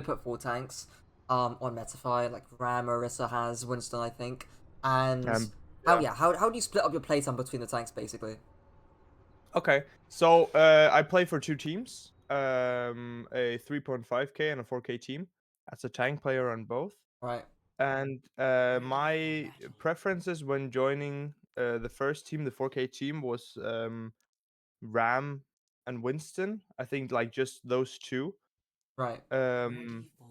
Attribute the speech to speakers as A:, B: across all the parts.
A: put 4 tanks on Metify, like Ram, Orisa has, Winston, I think. And how
B: Yeah.
A: yeah, how do you split up your playtime between the tanks basically?
B: Okay. So I play for two teams, a 3.5k and a 4k team. As a tank player on both.
A: Right,
B: And my preferences when joining the first team, the 4k team, was Ram and Winston. I think like just those two.
A: right,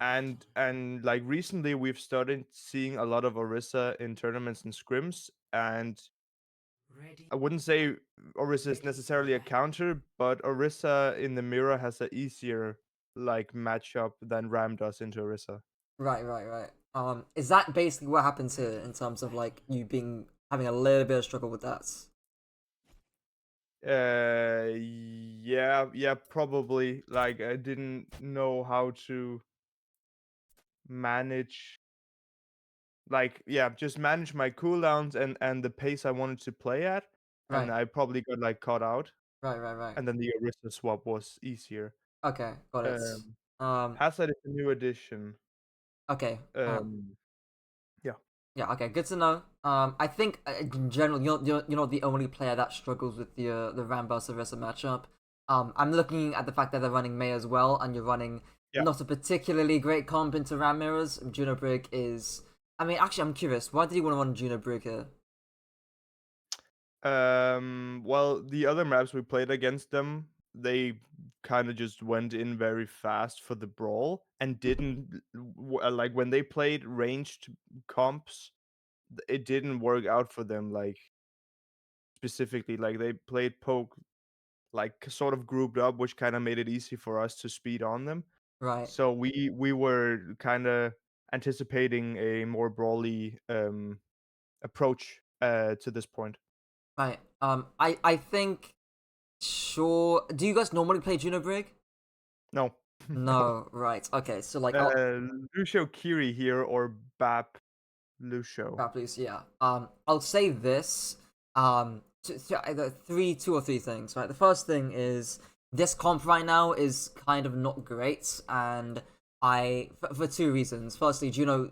B: And like recently we've started seeing a lot of Orisa in tournaments and scrims, and I wouldn't say Orisa is necessarily a counter, but Orisa in the mirror has a easier like matchup than Ram does into Orisa.
A: right. Is that basically what happens here in terms of like you being having a little bit of struggle with that?
B: Yeah, probably. Like I didn't know how to manage, like, yeah, just manage my cooldowns and the pace I wanted to play at, and
A: Right,
B: I probably got like caught out.
A: right.
B: And then the Orisa swap was easier.
A: Okay, got it.
B: Um,
A: Um,
B: Hazard is a new addition.
A: okay.
B: Yeah.
A: Yeah, okay, good to know. I think in general, you're not the only player that struggles with the Rambus Arisa matchup. I'm looking at the fact that they're running May as well, and you're running
B: Yeah.
A: not a particularly great comp into Ram mirrors. Juno Brig is. I mean, actually, I'm curious. Why did you want to run Juno Brig here?
B: Well, the other maps we played against them, they kind of just went in very fast for the brawl and didn't like when they played ranged comps, it didn't work out for them like specifically. Like they played poke like sort of grouped up, which kind of made it easy for us to speed on them.
A: Right,
B: So we were kind of anticipating a more brawly approach to this point.
A: right. I think sure. Do you guys normally play Juno Brig?
B: No. No.
A: No, right. Okay, so like I'll
B: Lucio Kiri here or Bap Lucio.
A: please, yeah. I'll say this. Either two or three things. Right. The first thing is this comp right now is kind of not great, and for two reasons. Firstly, Juno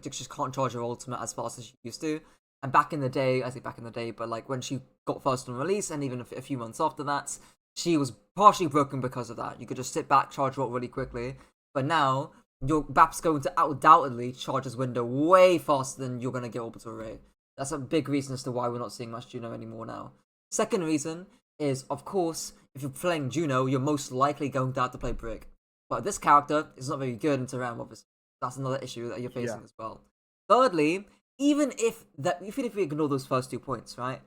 A: just can't charge her ultimate as fast as she used to. And back in the day, I say back in the day, but like when she got first on release, and even a few months after that, she was partially broken because of that. You could just sit back, charge her up really quickly. But now your BAP's going to undoubtedly charge his window way faster than you're going to get orbital ray. That's a big reason as to why we're not seeing much Juno anymore now. Second reason is, of course, if you're playing Juno, you're most likely going to have to play Brig. But this character is not very good in Terran, obviously. That's another issue that you're
B: Yeah.
A: facing as well. Thirdly, even if we ignore those first 2 points, right?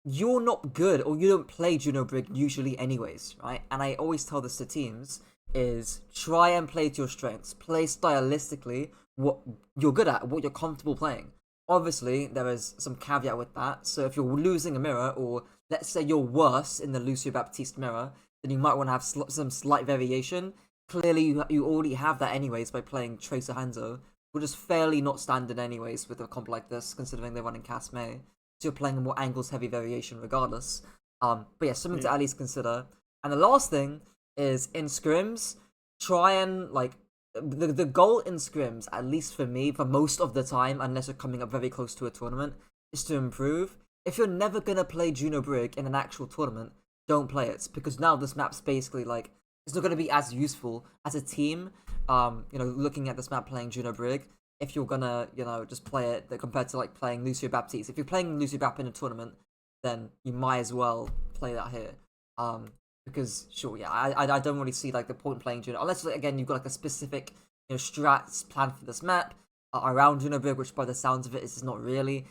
A: You're not good or you don't play Juno Brig usually anyways, right? And I always tell this to teams is try and play to your strengths. Play stylistically what you're good at, what you're comfortable playing. Obviously, there is some caveat with that. So if you're losing a mirror, or let's say you're worse in the Lucio Baptiste mirror, then you might want to have some slight variation. Clearly, you already have that anyways by playing Tracer Hanzo, which is fairly not standard anyways with a comp like this, considering they're running Cas May. So you're playing a more angles heavy variation regardless. But yeah, something to
B: Yeah.
A: at least consider. And the last thing is in scrims, try and like the goal in scrims, at least for me, for most of the time, unless you're coming up very close to a tournament, is to improve. If you're never gonna play Juno Brig in an actual tournament, don't play it because now this map's basically like it's not gonna be as useful as a team. Looking at this map playing Juno Brig, if you're gonna just play it compared to like playing Lucio Baptiste. If you're playing Lucio Bap in a tournament, then you might as well play that here. Um, because sure, yeah, I don't really see like the point in playing Juno unless like, again you've got like a specific strats planned for this map around Juno Brig, which by the sounds of it is not really.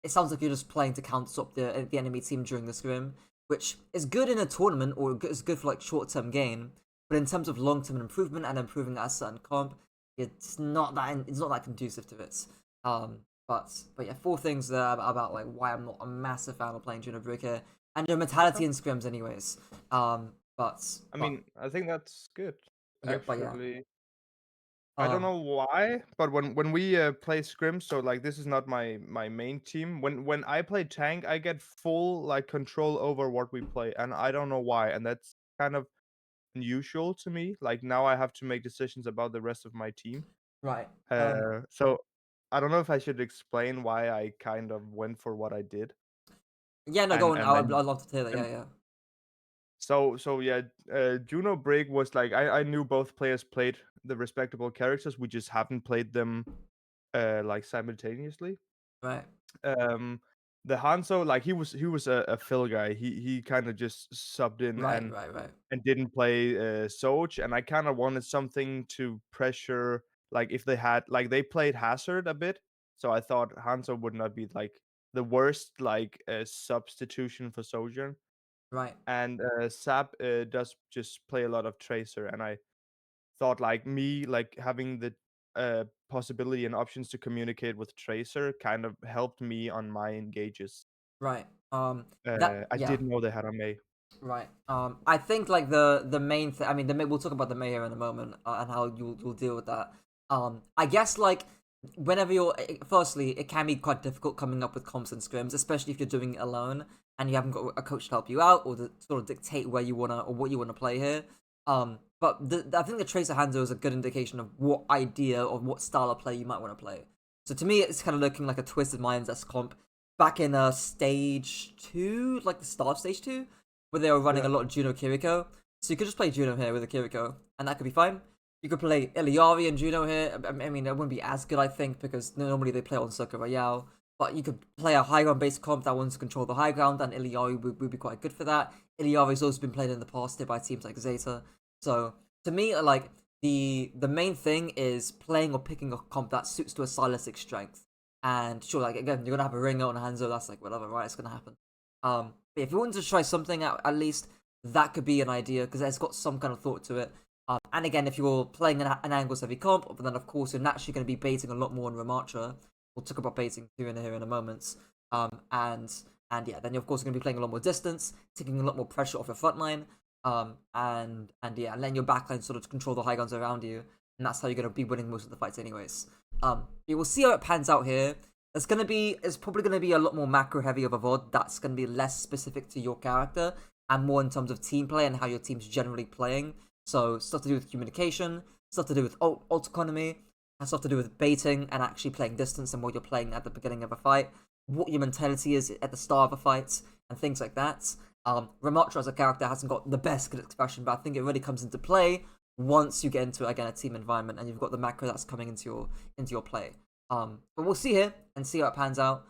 A: It sounds like you're just playing to counter stop the enemy team during the scrim, which is good in a tournament or is good for like short term gain. But in terms of long term improvement and improving at a certain comp, it's not that conducive to it. Um, but yeah, four things there about like why I'm not a massive fan of playing Juno Brig here, and your
B: Okay.
A: mentality in scrims, anyways. Um, but
B: I
A: but
B: mean, I think that's good
A: yeah, but yeah.
B: actually. I don't
A: Um,
B: know why, but when we play scrim, so like this is not my main team. When I play tank, I get full like control over what we play, and I don't know why. And that's kind of unusual to me. Like now I have to make decisions about the rest of my team.
A: Right.
B: So I don't know if I should explain why I kind of went for what I did,
A: Yeah, no, go
B: and
A: on.
B: and
A: I'd
B: then
A: love to hear that.
B: and
A: Yeah, yeah.
B: so yeah, Juno Brig was like I knew both players played the respectable characters. We just haven't played them like simultaneously.
A: Right.
B: Um, the Hanzo, like he was a fill guy. He kind of just subbed in
A: Right. Right. Right.
B: and didn't play Soj, and I kind of wanted something to pressure. Like if they had like they played Hazard a bit, so I thought Hanzo would not be like the worst like substitution for Sojourn.
A: Right.
B: And Sap does just play a lot of Tracer, and I thought like me like having the possibility and options to communicate with Tracer kind of helped me on my engages.
A: Right. That
B: I
A: yeah.
B: didn't know they had a May.
A: Right. I think like the main thing. I mean, we'll talk about the May here in a moment and how you'll deal with that. I guess like whenever firstly, it can be quite difficult coming up with comps and scrims, especially if you're doing it alone and you haven't got a coach to help you out or to sort of dictate where you wanna or what you wanna play here. But I think the Tracer Hanzo is a good indication of what idea or what style of play you might want to play. So to me, it's kind of looking like a Twisted Minds S comp back in stage two, like the start of stage two where they were running
B: Yeah.
A: a lot of Juno Kiriko. So you could just play Juno here with a Kiriko, and that could be fine. You could play Iliari and Juno here. I mean, it wouldn't be as good, I think, because normally they play on Circuit Royale. But you could play a high ground based comp that wants to control the high ground, and Iliari would be quite good for that. Iliari's also been played in the past here by teams like Zeta. So to me, like the main thing is playing or picking a comp that suits to a stylistic strength. And sure, like again, you're gonna have a Ringer on a Hanzo. That's like whatever, right? It's gonna happen. But if you wanted to try something out, at least that could be an idea because it's got some kind of thought to it. And again, if you're playing an angles heavy comp, then of course you're naturally going to be baiting a lot more on Ramattra. We'll talk about baiting here in a moment. And yeah, then you're of course going to be playing a lot more distance, taking a lot more pressure off your front line. And yeah, and letting your backline sort of control the high guns around you, and that's how you're going to be winning most of the fights, anyways. You will see how it pans out here. It's probably gonna be a lot more macro heavy of a VOD that's gonna be less specific to your character and more in terms of team play and how your team's generally playing. So stuff to do with communication, stuff to do with ult economy, and stuff to do with baiting and actually playing distance and what you're playing at the beginning of a fight, what your mentality is at the start of a fight, and things like that. Ramattra as a character hasn't got the best good expression, but I think it really comes into play once you get into again a team environment and you've got the macro that's coming into your play. But we'll see here and see how it pans out.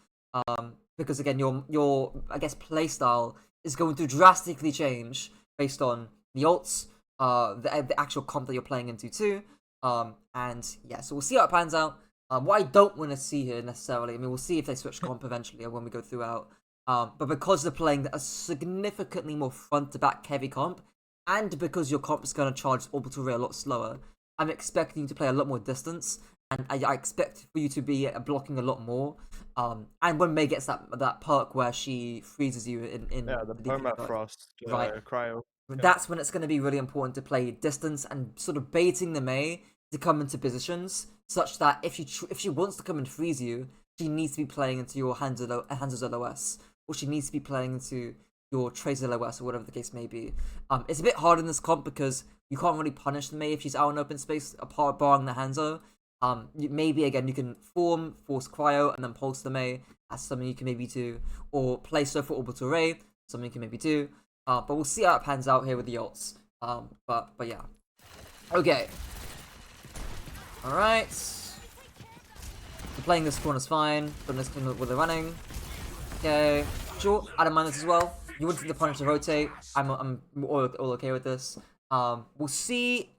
A: Because again, your I guess playstyle is going to drastically change based on the ults, the actual comp that you're playing into too. And yeah, so we'll see how it pans out. What I don't want to see here necessarily, I mean, we'll see if they switch comp eventually or when we go throughout. But because they're playing a significantly more front to back heavy comp, and because your comp is going to charge orbital ray a lot slower, I'm expecting you to play a lot more distance and I expect for you to be blocking a lot more. And when May gets that perk where she freezes you in
B: Yeah, the
A: the DK perk,
B: permafrost
A: right?
B: cryo. Yeah.
A: That's when it's going to be really important to play distance and sort of baiting the May to come into positions such that if she wants to come and freeze you, she needs to be playing into your Hanzo's LOS, or she needs to be playing into your Tracer LOS, or whatever the case may be. It's a bit hard in this comp because you can't really punish the May if she's out in open space, apart barring the Hanzo. Maybe again you can force cryo and then pulse the May. That's something you can maybe do, or play so for orbital ray. Something you can maybe do. But we'll see how it pans out here with the ults. But yeah. Okay. All right. So playing this corner is fine. But this corner with the running. Okay. Sure. I don't mind this as well. You wouldn't the punish to rotate. I'm all okay with this. We'll see.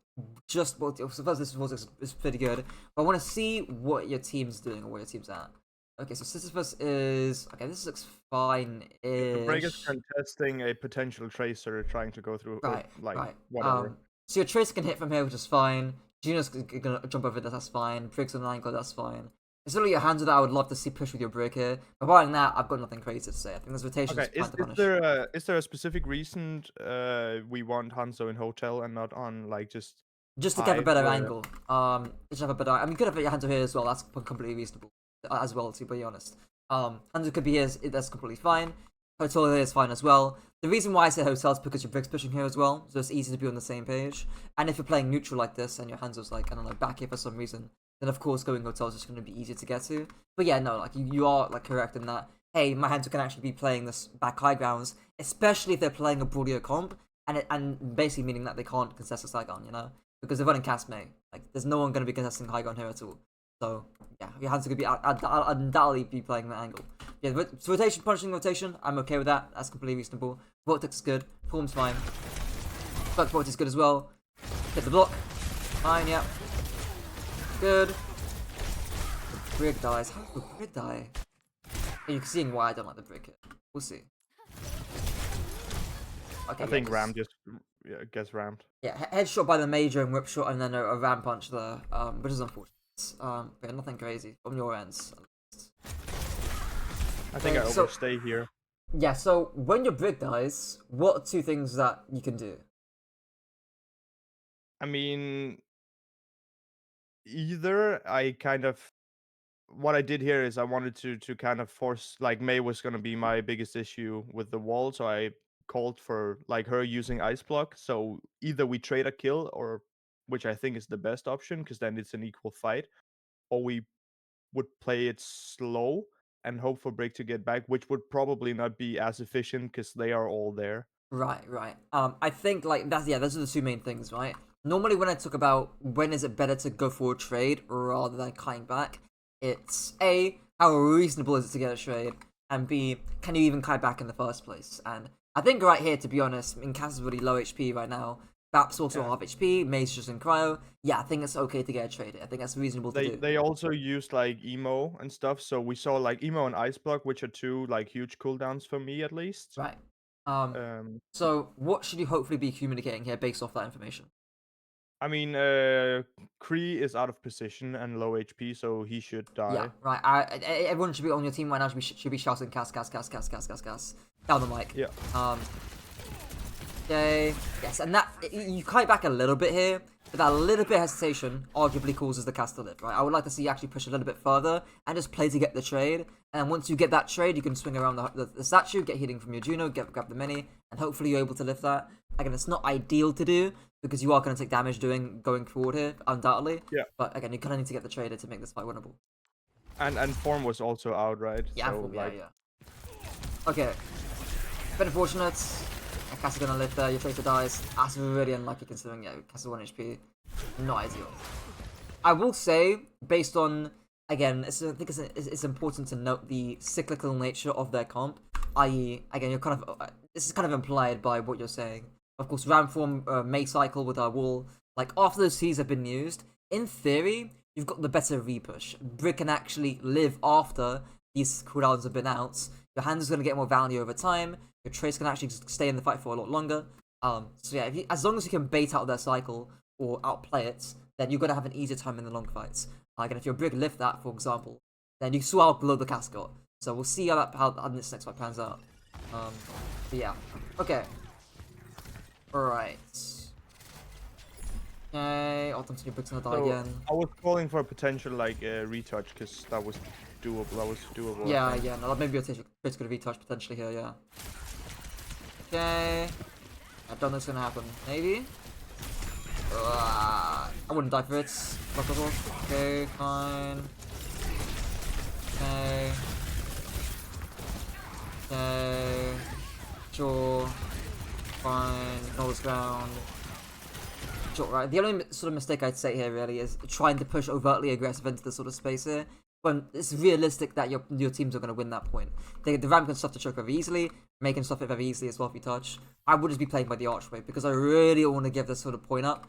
A: Just well, so first this is pretty good. But I want to see what your team's doing or where your team's at. Okay, so Sisyphus is okay. This looks
B: The break is
A: fine-ish.
B: contesting a potential tracer trying to go through
A: Right,
B: like
A: right.
B: whatever.
A: So your Tracer can hit from here, which is fine. Juno's gonna jump over this, that's fine. Briggs on an angle, that's fine. It's literally your hands that I would love to see push with your break here. But barring that, I've got nothing crazy to say. I think this rotation
B: Okay,
A: is fine to punish.
B: is there a specific reason we want Hanzo in hotel and not on like just
A: Just to get a
B: hive
A: better
B: where
A: angle. Just have a better. I mean, you could have your Hanzo here as well. That's completely reasonable as well, to be honest. Hanzo could be here. That's completely fine. Hotel here is fine as well. The reason why I say hotel is because your brig's pushing here as well, so it's easy to be on the same page. And if you're playing neutral like this and your Hanzo's like, I don't know, back here for some reason, then of course going hotel is just going to be easier to get to. But yeah, no, like you are like correct in that. Hey, my Hanzo can actually be playing this back high grounds, especially if they're playing a Brodio comp, and basically meaning that they can't contest a Saigon, you know, because they're running cast May. Like, there's no one going to be contesting high ground here at all. So yeah, your Hanzo could be undoubtedly be playing that angle. Yeah, rotation, punishing rotation, I'm okay with that. That's completely reasonable. Vortex is good. Form's fine. Flux Vortex is good as well. Hit the block. Fine, yeah. Good. The Brig dies. How did the Brig die? You can see why I don't like the Brig hit. We'll see. Okay,
B: I think Ram just gets rammed.
A: Yeah, headshot by the Major and whip shot and then a ram punch there, which is unfortunate. But nothing crazy from your ends.
B: I think I overstay here.
A: Yeah, so when your Brig dies, what are 2 things that you can do?
B: I mean, either I kind of what I did here is I wanted to kind of force like May was gonna be my biggest issue with the wall, so I called for like her using ice block. So either we trade a kill, or which I think is the best option, because then it's an equal fight, or we would play it slow and hope for Break to get back, which would probably not be as efficient because they are all there.
A: Right, right. I think like those are the 2 main things, right? Normally when I talk about when is it better to go for a trade rather than kiting back, it's A, how reasonable is it to get a trade, and B, can you even kite back in the first place? And I think right here, to be honest, I mean, Cass is really low HP right now. Bap's also half HP, May's just in cryo. Yeah, I think it's okay to get a trade. I think that's reasonable to do.
B: They also used like emo and stuff, so we saw like emo and ice block, which are 2 like huge cooldowns for me at least.
A: Right.
B: Um,
A: So what should you hopefully be communicating here based off that information?
B: I mean, Kree is out of position and low HP, so he should
A: Yeah,
B: die.
A: right. Everyone should be on your team right now. Should be shouting Cass down the mic.
B: Yeah.
A: Okay. Yes, and that you kite back a little bit here, but that little bit of hesitation arguably causes the cast to live. Right. I would like to see you actually push a little bit further and just play to get the trade. And once you get that trade, you can swing around the statue, get healing from your Juno, grab the mini, and hopefully you're able to lift that. Again, it's not ideal to do because you are going to take damage going forward here, undoubtedly.
B: Yeah.
A: But again, you kind of need to get the trader to make this fight winnable.
B: And form was also out, right?
A: Yeah,
B: so,
A: form,
B: like...
A: yeah. Okay. Bit unfortunate. Cass is gonna live there, your tracer dies. That's really unlucky considering, yeah, Cass is 1 HP. Not ideal. I will say, based on, again, I think it's important to note the cyclical nature of their comp. I.e., again, you're kind of, this is kind of implied by what you're saying. Of course, Ram form may cycle with our wall. Like, after those Cs have been used, in theory, you've got the better repush. Brick can actually live after these cooldowns have been out. Your hand is going to get more value over time. Your trace can actually stay in the fight for a lot longer. So yeah, as long as you can bait out their cycle or outplay it, then you're going to have an easier time in the long fights. And if your Brig lift that, for example, then you saw how below the cast got. So we'll see how this next fight pans out. But yeah. Okay. Alright. Okay, Autumn's Brig's gonna die again.
B: I was calling for a potential like retouch because that was doable.
A: Yeah, yeah, no, maybe your Brig's gonna retouch potentially here, yeah. Okay. I don't know what's gonna happen. Maybe? I wouldn't die for it. Okay, fine. Okay. Okay. Sure. Fine. Nose ground. Sure, right. The only sort of mistake I'd say here really is trying to push overtly aggressive into this sort of space here. When it's realistic that your teams are going to win that point. The Ram can stuff the choke very easily, May can stuff it very easily as well if you touch. I would just be playing by the archway because I really want to give this sort of point up.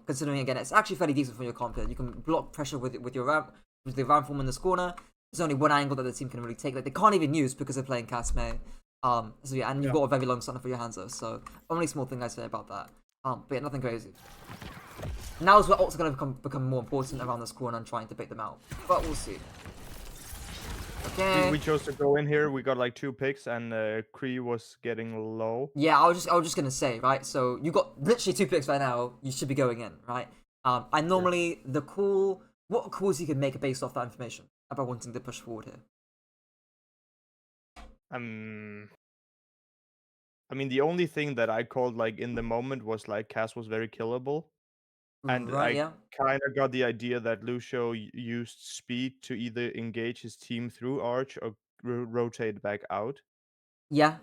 A: Considering again, it's actually fairly decent for your comp here. You can block pressure with your Ram, with the Ram form in this corner. There's only one angle that the team can really take that they can't even use because they're playing Cast May. So yeah, and you've got a very long stunner for your hands though. So only small thing I say about that. But yeah, nothing crazy. Now is where ults are going to become more important around this corner and trying to bait them out. But we'll see. Okay.
B: We chose to go in here. We got like 2 picks, and Kree was getting low.
A: Yeah, I was just gonna say, right? So you got literally 2 picks right now. You should be going in, right? I normally what calls you can make based off that information about wanting to push forward here.
B: I mean, the only thing that I called like in the moment was like Cass was very killable, and
A: Right,
B: I
A: yeah.
B: kind of got the idea that Lucio used speed to either engage his team through Arch or rotate back out.
A: Yeah.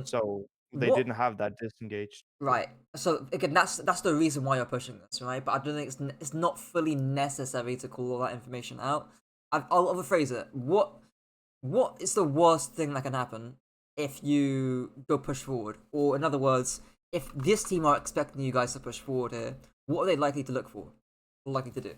B: So they
A: What?
B: didn't have that disengaged.
A: Right. So again, that's the reason why you're pushing this, right? But I don't think it's not fully necessary to call all that information out. I'll rephrase it. What is the worst thing that can happen if you go push forward? Or in other words, if this team are expecting you guys to push forward here, what are they likely to look for? Likely to do?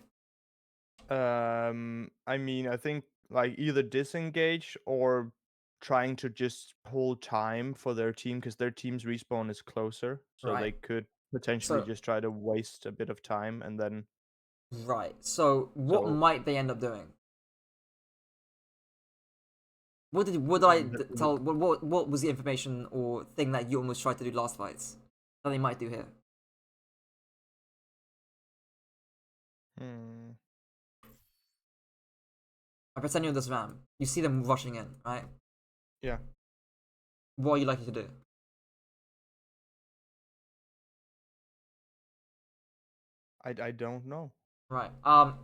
B: I mean, I think like either disengage or trying to just pull time for their team because their team's respawn is closer, so
A: Right.
B: they could potentially
A: So
B: just try to waste a bit of time and then
A: right. So what
B: so
A: might they end up doing? What did tell? What was the information or thing that you almost tried to do last fights that they might do here?
B: Hmm,
A: I pretend you're in this van. You see them rushing in, right?
B: yeah,
A: What are you likely to do?
B: I don't know.
A: Right.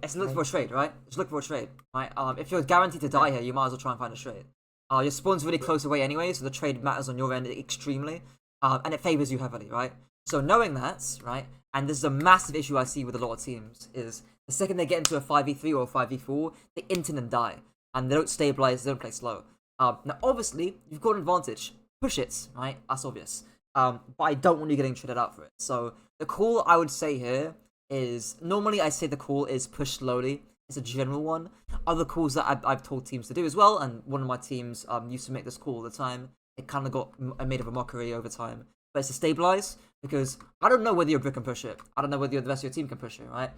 A: It's look for
B: No.
A: a trade, right? It's look for a trade, right? If you're guaranteed to
B: Yeah,
A: die here, you might as well try and find a trade. Your spawn's really
B: yeah.
A: close away anyway, so the trade matters on your end extremely. And it favors you heavily, right? So knowing that, right, and this is a massive issue I see with a lot of teams, is the second they get into a 5v3 or a 5v4, they intern and die. And they don't stabilize, they don't play slow. Now obviously, you've got an advantage. Push it, right? That's obvious. But I don't want you getting traded out for it. So the call I would say here is normally I say the call is push slowly. It's a general one. Other calls that I've told teams to do as well, and one of my teams used to make this call all the time. It kind of got made of a mockery over time. But it's to stabilize because I don't know whether your brick can push it. I don't know whether the rest of your team can push it, right?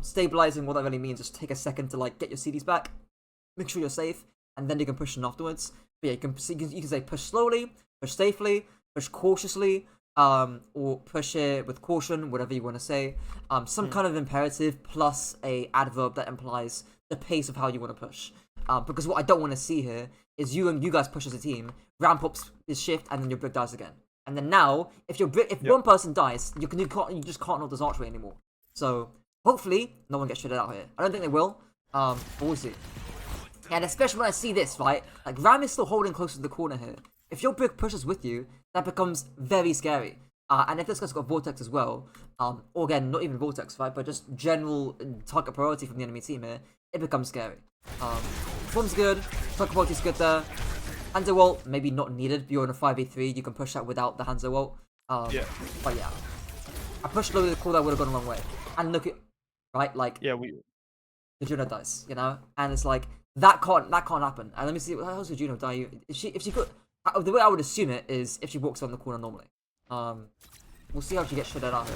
A: Stabilizing, what that really means is take a second to like get your CDs back, make sure you're safe, and then you can push in afterwards. But yeah, you can say push slowly, push safely, push cautiously, or push it with caution, whatever you want to say. Some
B: Hmm.
A: kind of imperative plus a adverb that implies the pace of how you want to push. Because what I don't want to see here is you guys push as a team, ramp up this shift, and then your brick dies again. And then now, if
B: Yeah.
A: one person dies, you just can't hold this archway anymore. So hopefully, no one gets shitted out here. I don't think they will. But we'll see. And especially when I see this, right? Like, Ram is still holding close to the corner here. If your brick pushes with you, that becomes very scary. And if this guy's got Vortex as well, or again, not even Vortex, right? But just general target priority from the enemy team here, it becomes scary. Form's good, target priority's good there. Hanzo ult, maybe not needed. You're in a 5v3, you can push that without the Hanzo ult.
B: Yeah.
A: But yeah. I pushed low the call that would have gone a long way. And look at, right? Like,
B: Yeah, we
A: the Juno dies, you know, and it's like that can't happen. And let me see, how else would Juno die? If she could, the way I would assume it is if she walks on the corner normally. We'll see how she gets shitted out here.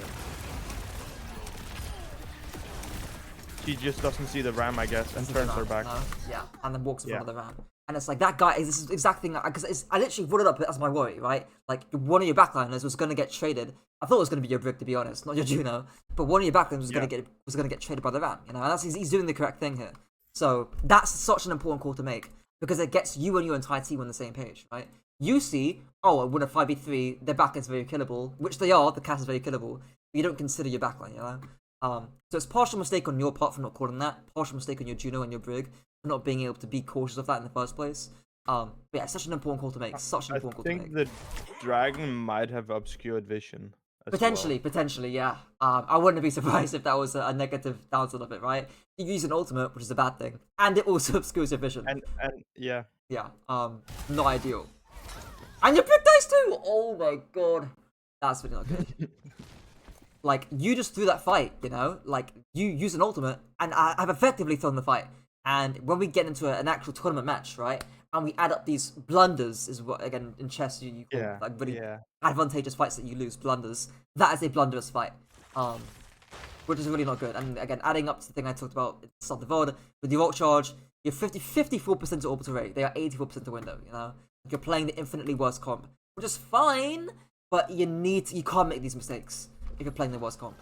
B: she just doesn't see the ram, I guess, and turns her back.
A: No? Yeah, and then walks in
B: Yeah.
A: front of the van. And it's like that guy is this is the exact thing because I literally brought it up as my worry, right? Like one of your backliners was gonna get traded. I thought it was gonna be your brick, to be honest, not your Juno. But one of your backliners was gonna get traded by the van. You know, and he's doing the correct thing here. So that's such an important call to make because it gets you and your entire team on the same page, right? You see, oh, when a 5v3, their back is very killable, which they are. The cast is very killable. But you don't consider your backline, you know. So it's partial mistake on your part for not calling that. Partial mistake on your Juno and your Brig for not being able to be cautious of that in the first place. But yeah, it's such an important call to make. Such an
B: I
A: important call to
B: think
A: make.
B: the dragon might have obscured vision as
A: Potentially, yeah. I wouldn't be surprised if that was a negative downside of it, right? You use an ultimate, which is a bad thing, and it also obscures your vision.
B: well. And yeah.
A: Yeah, not ideal. And your Brig dies too. Oh my god, that's really not good. Like, you just threw that fight, you know? Like, you use an ultimate, and I've effectively thrown the fight. And when we get into an actual tournament match, right? And we add up these blunders, is what, again, in chess you call
B: Yeah.
A: like really
B: Yeah.
A: advantageous fights that you lose, blunders. That is a blunderous fight. Which is really not good. And again, adding up to the thing I talked about at the start of the VOD, with your ult charge, you're 54% to orbital rate. They are 84% to window, you know? You're playing the infinitely worst comp, which is fine, but you can't make these mistakes if you're playing the worst comp.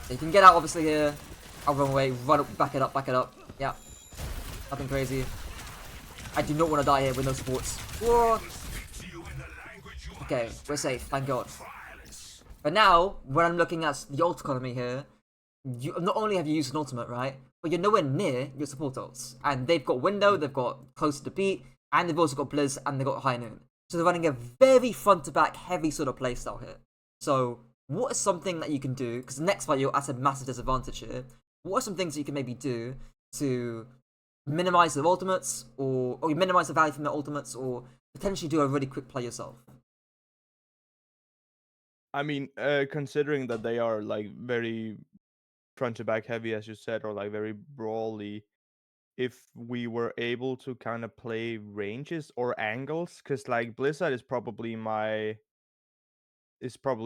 A: So you can get out, obviously, here. I'll run away, back it up. Yeah. Nothing crazy. I do not want to die here with no supports. Whoa. Okay, we're safe, thank God. But now, when I'm looking at the ult economy here, you not only have you used an ultimate, right, but you're nowhere near your support ults. And they've got Window, they've got Close to Beat, and they've also got Blizz, and they've got High Noon. So they're running a very front to back heavy sort of playstyle here. So what is something that you can do? Because next fight you're at a massive disadvantage here. What are some things that you can maybe do to minimize the ultimates, or you minimize the value from the ultimates, or potentially do a really quick play yourself?
B: I mean, considering that they are like very front to back heavy, as you said, or like very brawly, if we were able to kind of play ranges or angles, because like Blizzard is probably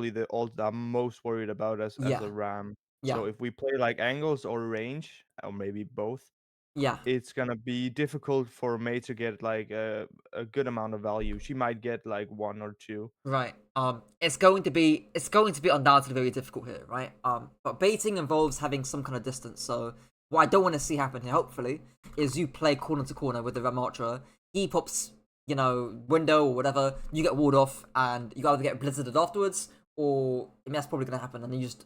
B: the ult that I'm most worried about as
A: Yeah,
B: a Ram.
A: yeah,
B: So if we play like angles or range, or maybe both,
A: yeah.
B: it's gonna be difficult for May to get like a good amount of value. She might get like one or two.
A: Right. It's going to be undoubtedly very difficult here, right? But baiting involves having some kind of distance. So what I don't want to see happen here, hopefully, is you play corner to corner with the Ramattra. He pops, window or whatever. You get walled off, and you either get blizzarded afterwards, or I mean that's probably gonna happen, and then you just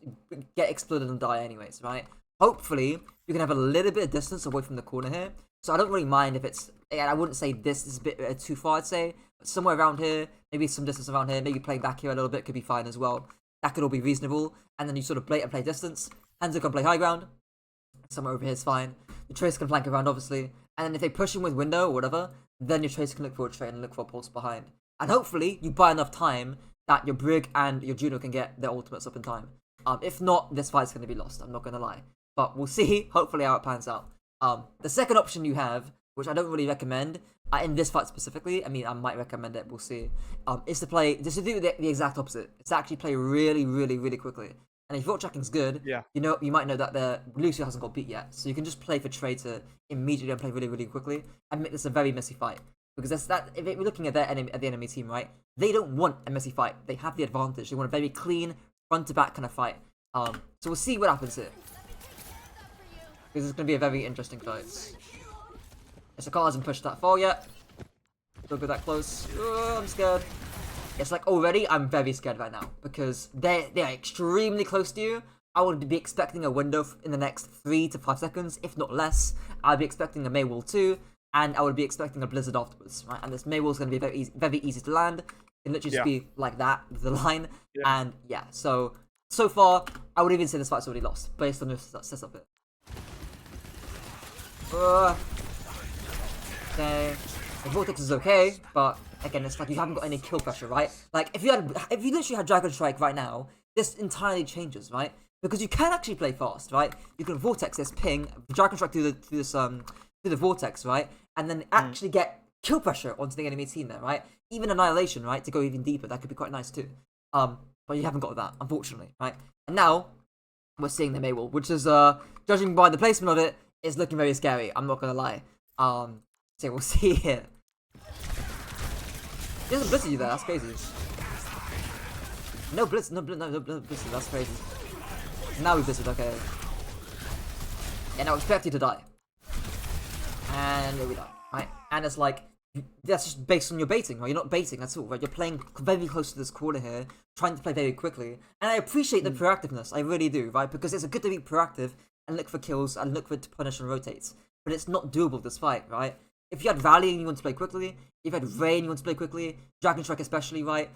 A: get exploded and die anyways, right? Hopefully, you can have a little bit of distance away from the corner here. So I don't really mind if it's. And I wouldn't say this is a bit too far. I'd say somewhere around here, maybe some distance around here, maybe playing back here a little bit could be fine as well. That could all be reasonable. And then you sort of bait and play distance. Hanzo can play high ground. Somewhere over here is fine. The Tracer can flank around, obviously. And then if they push him with window or whatever, then your Tracer can look for a trade and look for a pulse behind. And hopefully, you buy enough time that your Brig and your Juno can get their ultimates up in time. If not, this fight's going to be lost, I'm not going to lie. But we'll see, hopefully, how it pans out. The second option you have, which I don't really recommend, in this fight specifically, I mean, I might recommend it, we'll see, is to play, just to do the exact opposite. It's to actually play really, really, really quickly. And if your tracking's good,
B: Yeah.
A: you might know that the Lucio hasn't got beat yet. So you can just play for trade to immediately and play really, really quickly and make this a very messy fight. Because that's that. If we're looking at the enemy team, right? They don't want a messy fight. They have the advantage. They want a very clean front to back kind of fight. So we'll see what happens here. Because it's going to be a very interesting fight. Issachar hasn't pushed that far yet. Don't go that close. Oh, I'm scared. It's like already, I'm very scared right now because they're extremely close to you. I would be expecting a window in the next 3 to 5 seconds, if not less. I'd be expecting a Maywall too, and I would be expecting a Blizzard afterwards, right? And this Maywall is going to be very easy to land. It can literally just be like that with the line,
B: Yeah.
A: and yeah. So far, I would even say this fight's already lost based on this setup here. Okay. The Vortex is okay, but again, it's like you haven't got any kill pressure, right? Like if you literally had Dragon Strike right now, this entirely changes, right? Because you can actually play fast, right? You can Vortex this ping, Dragon Strike through the Vortex, right? And then actually get kill pressure onto the enemy team there, right? Even Annihilation, right? To go even deeper, that could be quite nice too. But you haven't got that, unfortunately, right? And now we're seeing the Maywall, which is judging by the placement of it, is looking very scary. I'm not gonna lie. So we'll see here. He doesn't blitz you there, that's crazy. No blitz, no blitz, that's crazy. Now we blitzed, okay. Yeah, now expect you to die. And there we die, right? And it's like, that's just based on your baiting, right? You're not baiting at all, right? You're playing very close to this corner here, trying to play very quickly. And I appreciate the proactiveness, I really do, right? Because it's good to be proactive and look for kills and look for to punish and rotate. But it's not doable this fight, right? If you had Rally and you want to play quickly, if you had Rain and you want to play quickly, Dragon Strike especially, right?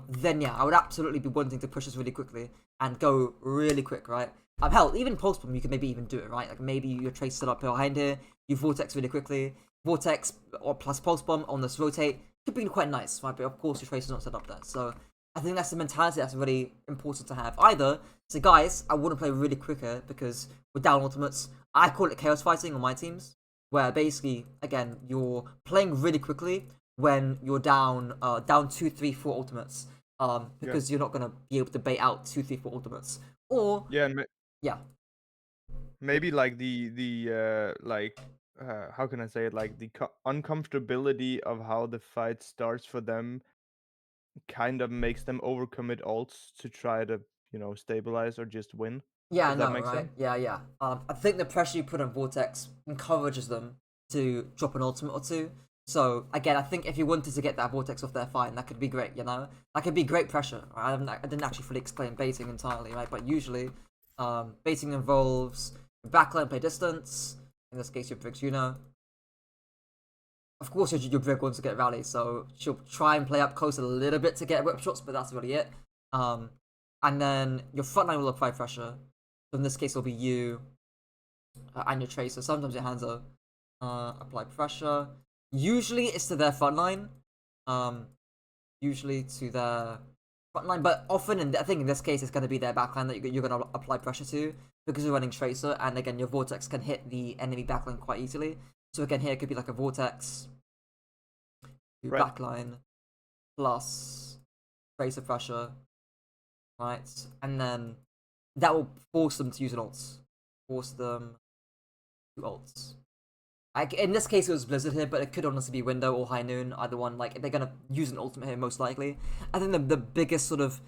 A: Then yeah, I would absolutely be wanting to push this really quickly and go really quick, right? Hell, even Pulse Bomb, you could maybe even do it, right? Like maybe your Trace set up behind here, you Vortex really quickly, Vortex or plus Pulse Bomb on this rotate could be quite nice, right? But of course your Trace is not set up there, so I think that's the mentality that's really important to have. Either, so guys, I want to play really quicker because we're down ultimates. I call it chaos fighting on my teams, where basically, again, you're playing really quickly when you're down 2, 3, 4 ultimates, because you're not gonna be able to bait out 2, 3, 4 ultimates. Or
B: Yeah, and
A: yeah,
B: maybe like the like how can I say it, like the uncomfortability of how the fight starts for them kind of makes them overcommit ults to try to, stabilize or just win,
A: yeah, I
B: if that
A: know,
B: makes
A: right?
B: sense.
A: Yeah, yeah. I think the pressure you put on Vortex encourages them to drop an ultimate or two. So again, I think if you wanted to get that vortex off there, fine, that could be great, you know? That could be great pressure. Right? I didn't actually fully explain baiting entirely, right? But usually, baiting involves backline play distance. In this case, your Briggs, you know. Of course, your Brig wants to get rally, so she'll try and play up close a little bit to get whip shots, but that's really it. And then your frontline will apply pressure. So in this case, it'll be you and your Tracer. Sometimes your hands are apply pressure. Usually, it's to their frontline. Um, Usually to their frontline, but often, I think in this case, it's going to be their backline that you're going to apply pressure to because you're running Tracer, and again, your Vortex can hit the enemy backline quite easily. So again, here it could be like a Vortex
B: Right.
A: backline plus Tracer pressure, right? And then that will force them to use an ult. Force them to ults. Like, in this case, it was Blizzard here, but it could honestly be Window or High Noon, either one. Like, they're gonna use an ultimate here, most likely. I think the biggest sort of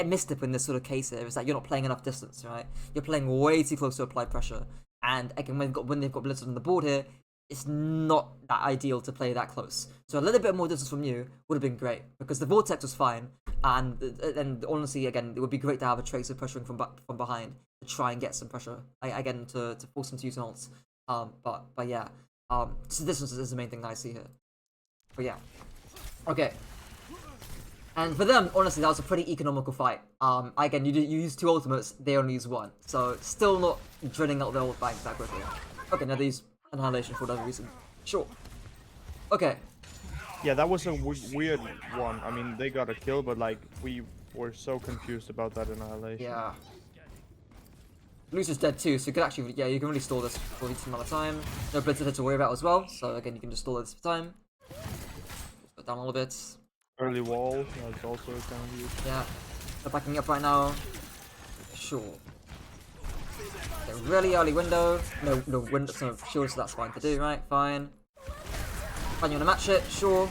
A: misstep in this sort of case here is that you're not playing enough distance, right? You're playing way too close to applied pressure, and again, when they've got Blizzard on the board here, it's not that ideal to play that close. So a little bit more distance from you would have been great because the Vortex was fine, and honestly, again, it would be great to have a Tracer pressuring from behind to try and get some pressure again to force them to use an ults. But yeah, so distance is the main thing that I see here. But yeah, okay. And for them, honestly, that was a pretty economical fight. Again, you use 2 ultimates, they only use 1, so still not drilling out their ult banks that quickly. Okay, now they use Annihilation for whatever reason. Sure. Okay.
B: Yeah, that was a weird one. I mean, they got a kill, but like we were so confused about that annihilation.
A: Yeah. Lucer's dead too, so you can actually, yeah, you can really store this for a decent amount of time. No Blizzard to worry about as well, so again, you can just store this for time. Just put down a little bit.
B: Early wall, that's also kind of huge.
A: Yeah. They're backing up right now. Sure. Okay, really early window. No window, so sure, so that's fine to do, right? Fine. Fine, you wanna match it? Sure.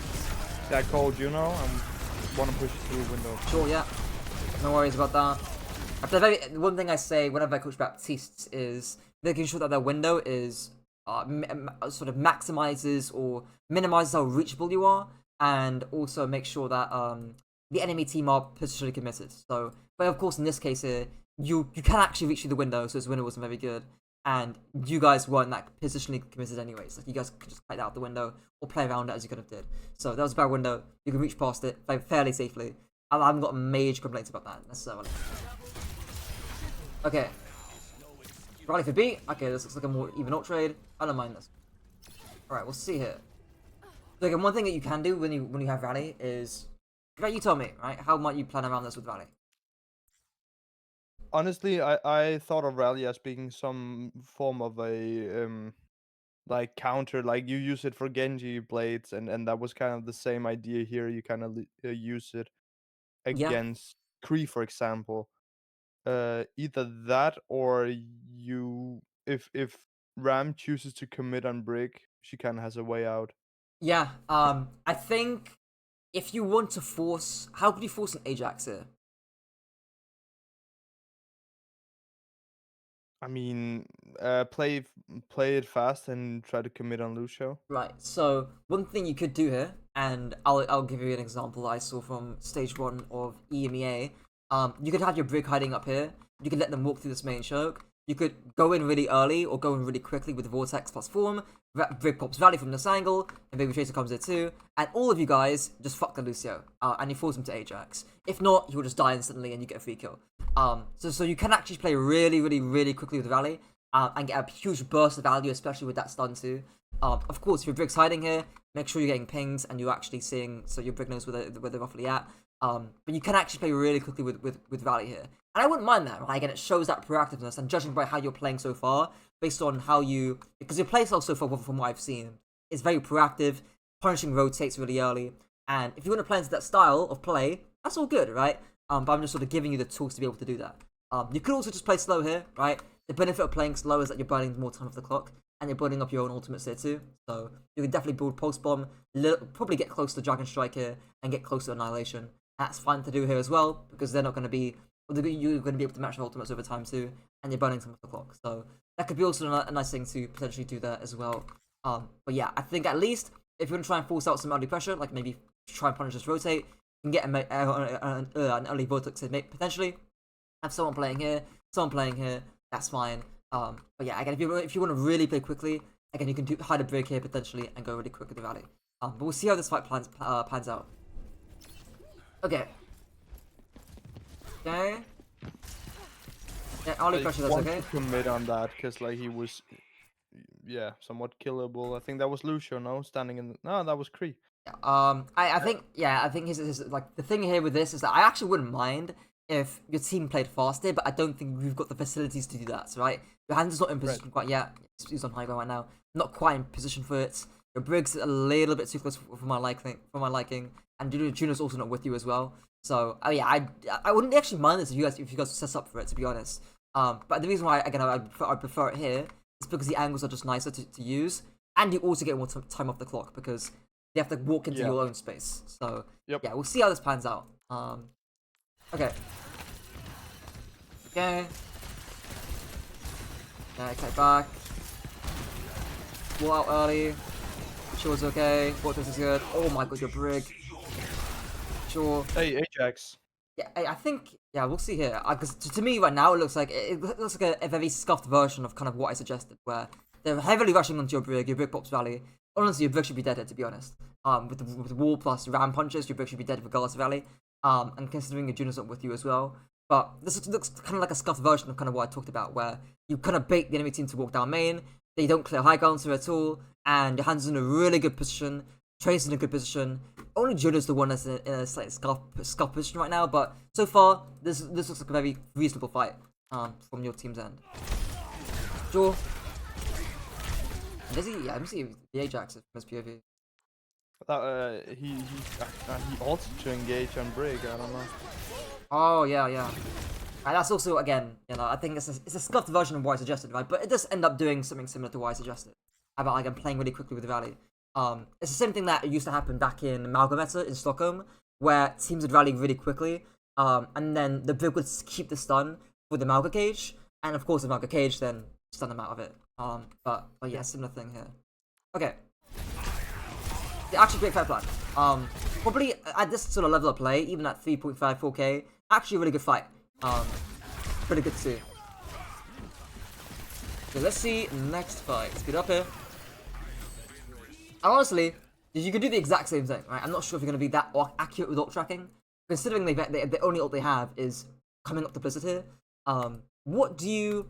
B: That called, you know, I want to push through window.
A: Sure, yeah. No worries about that. One thing I say whenever I coach Baptistes is making sure that their window is sort of maximizes or minimizes how reachable you are, and also make sure that the enemy team are positionally committed. So, but of course, in this case here, you can actually reach through the window, so his window wasn't very good, and you guys weren't that positionally committed anyways. Like, you guys could just play that out the window or play around it as you could have did. So that was a bad window. You can reach past it fairly safely. I haven't got major complaints about that necessarily. Okay. Rally for B. Okay, this looks like a more even ult trade. I don't mind this. Alright, we'll see here. So again, one thing that you can do when you have rally is, right, you tell me, right? How might you plan around this with rally?
B: Honestly, I thought of rally as being some form of a like counter, like you use it for Genji blades, and that was kind of the same idea here. You kind of use it
A: Yeah.
B: against Kree, for example. Either that or you, if Ram chooses to commit on Brick, she kind of has a way out.
A: Yeah. I think if you want to force, how could you force an Ajax here?
B: I mean, play it fast and try to commit on Lucio.
A: Right. So one thing you could do here, and I'll give you an example that I saw from stage 1 of EMEA. You could have your Brig hiding up here. You could let them walk through this main choke. You could go in really early or go in really quickly with Vortex plus Form. Brig pops Rally from this angle, and Baby Tracer comes there too. And all of you guys just fuck the Lucio, and you force him to Ajax. If not, he will just die instantly and you get a free kill. So you can actually play really quickly with Rally, and get a huge burst of value, especially with that stun too. Of course, if your Brig's hiding here, make sure you're getting pings and you're actually seeing, so your Brig knows where they're roughly at. But you can actually play really quickly with Rally here. And I wouldn't mind that, right? Again, it shows that proactiveness, and judging by how you're playing so far, based on how you, because your playstyle so far, from what I've seen, is very proactive, punishing rotates really early, and if you want to play into that style of play, that's all good, right? But I'm just sort of giving you the tools to be able to do that. You could also just play slow here, right? The benefit of playing slow is that you're burning more time off the clock, and you're building up your own ultimates here too. So you can definitely build Pulse Bomb, probably get close to Dragon Strike here, and get close to Annihilation. That's fine to do here as well, because they're not going to be, you're going to be able to match your ultimates over time too, and you're burning some off the clock. So that could be also a nice thing to potentially do there as well. But yeah, I think at least if you want to try and force out some early pressure, like maybe try and punish this rotate, you can get an early vortex in, potentially have someone playing here, that's fine. But yeah, again, if you want to really play quickly, again, you can hide a break here potentially and go really quick with the rally. But we'll see how this fight pans out. Okay. Okay. Yeah, early pressure, that's
B: want
A: okay.
B: to commit on that because like he was, yeah, somewhat killable. I think that was Lucio, no, standing in. No, that was Kree.
A: I think his like the thing here with this is that I actually wouldn't mind if your team played faster, but I don't think we've got the facilities to do that. Right, your hand's not in position quite yet. He's on high ground right now, not quite in position for it. Your Briggs a little bit too close for my liking, and Juno's also not with you as well. So yeah, I wouldn't actually mind this if you guys set up for it, to be honest. But the reason why again I prefer it here is because the angles are just nicer to use, and you also get more time off the clock because you have to walk into your own space. So yeah, we'll see how this pans out. Okay. Okay. Yeah, okay, back. Wall out early. Sure, okay. Vortex is good. Oh my god, your Brig. Sure.
B: Hey, Ajax.
A: Yeah, I think. Yeah, we'll see here. Because to me right now, it looks like a very scuffed version of kind of what I suggested, where they're heavily rushing onto your Brig pops rally. Honestly, your Brig should be dead here, to be honest. With the wall plus ram punches, your Brig should be dead regardless of rally. And considering your Juno's not with you as well. But this looks kind of like a scuffed version of kind of what I talked about, where you kind of bait the enemy team to walk down main, they don't clear high ground at all, and your hand's in a really good position, Trace in a good position. Only Juno's the one that's in a slightly scuffed position right now, but so far, this looks like a very reasonable fight from your team's end. Sure. Does he? Yeah, let me see the Ajax from his POV.
B: He altered to engage on Brig. I don't know.
A: Oh yeah. And that's also again, I think it's a scuffed version of what I suggested, right? But it does end up doing something similar to what I suggested about like I'm playing really quickly with the rally. It's the same thing that used to happen back in Ramattra in Stockholm, where teams would rally really quickly, and then the Brig would keep the stun with the Malga cage, and of course the Malga cage then stun them out of it. But yeah, similar thing here. Okay. Actually, great fight plan. Probably at this sort of level of play, even at 3.5, 4K, actually a really good fight. Pretty good to see. Okay, let's see next fight. Speed up here. And honestly, you can do the exact same thing, right? I'm not sure if you're going to be that accurate with ult tracking, considering the only ult they have is coming up to Blizzard here. What do you...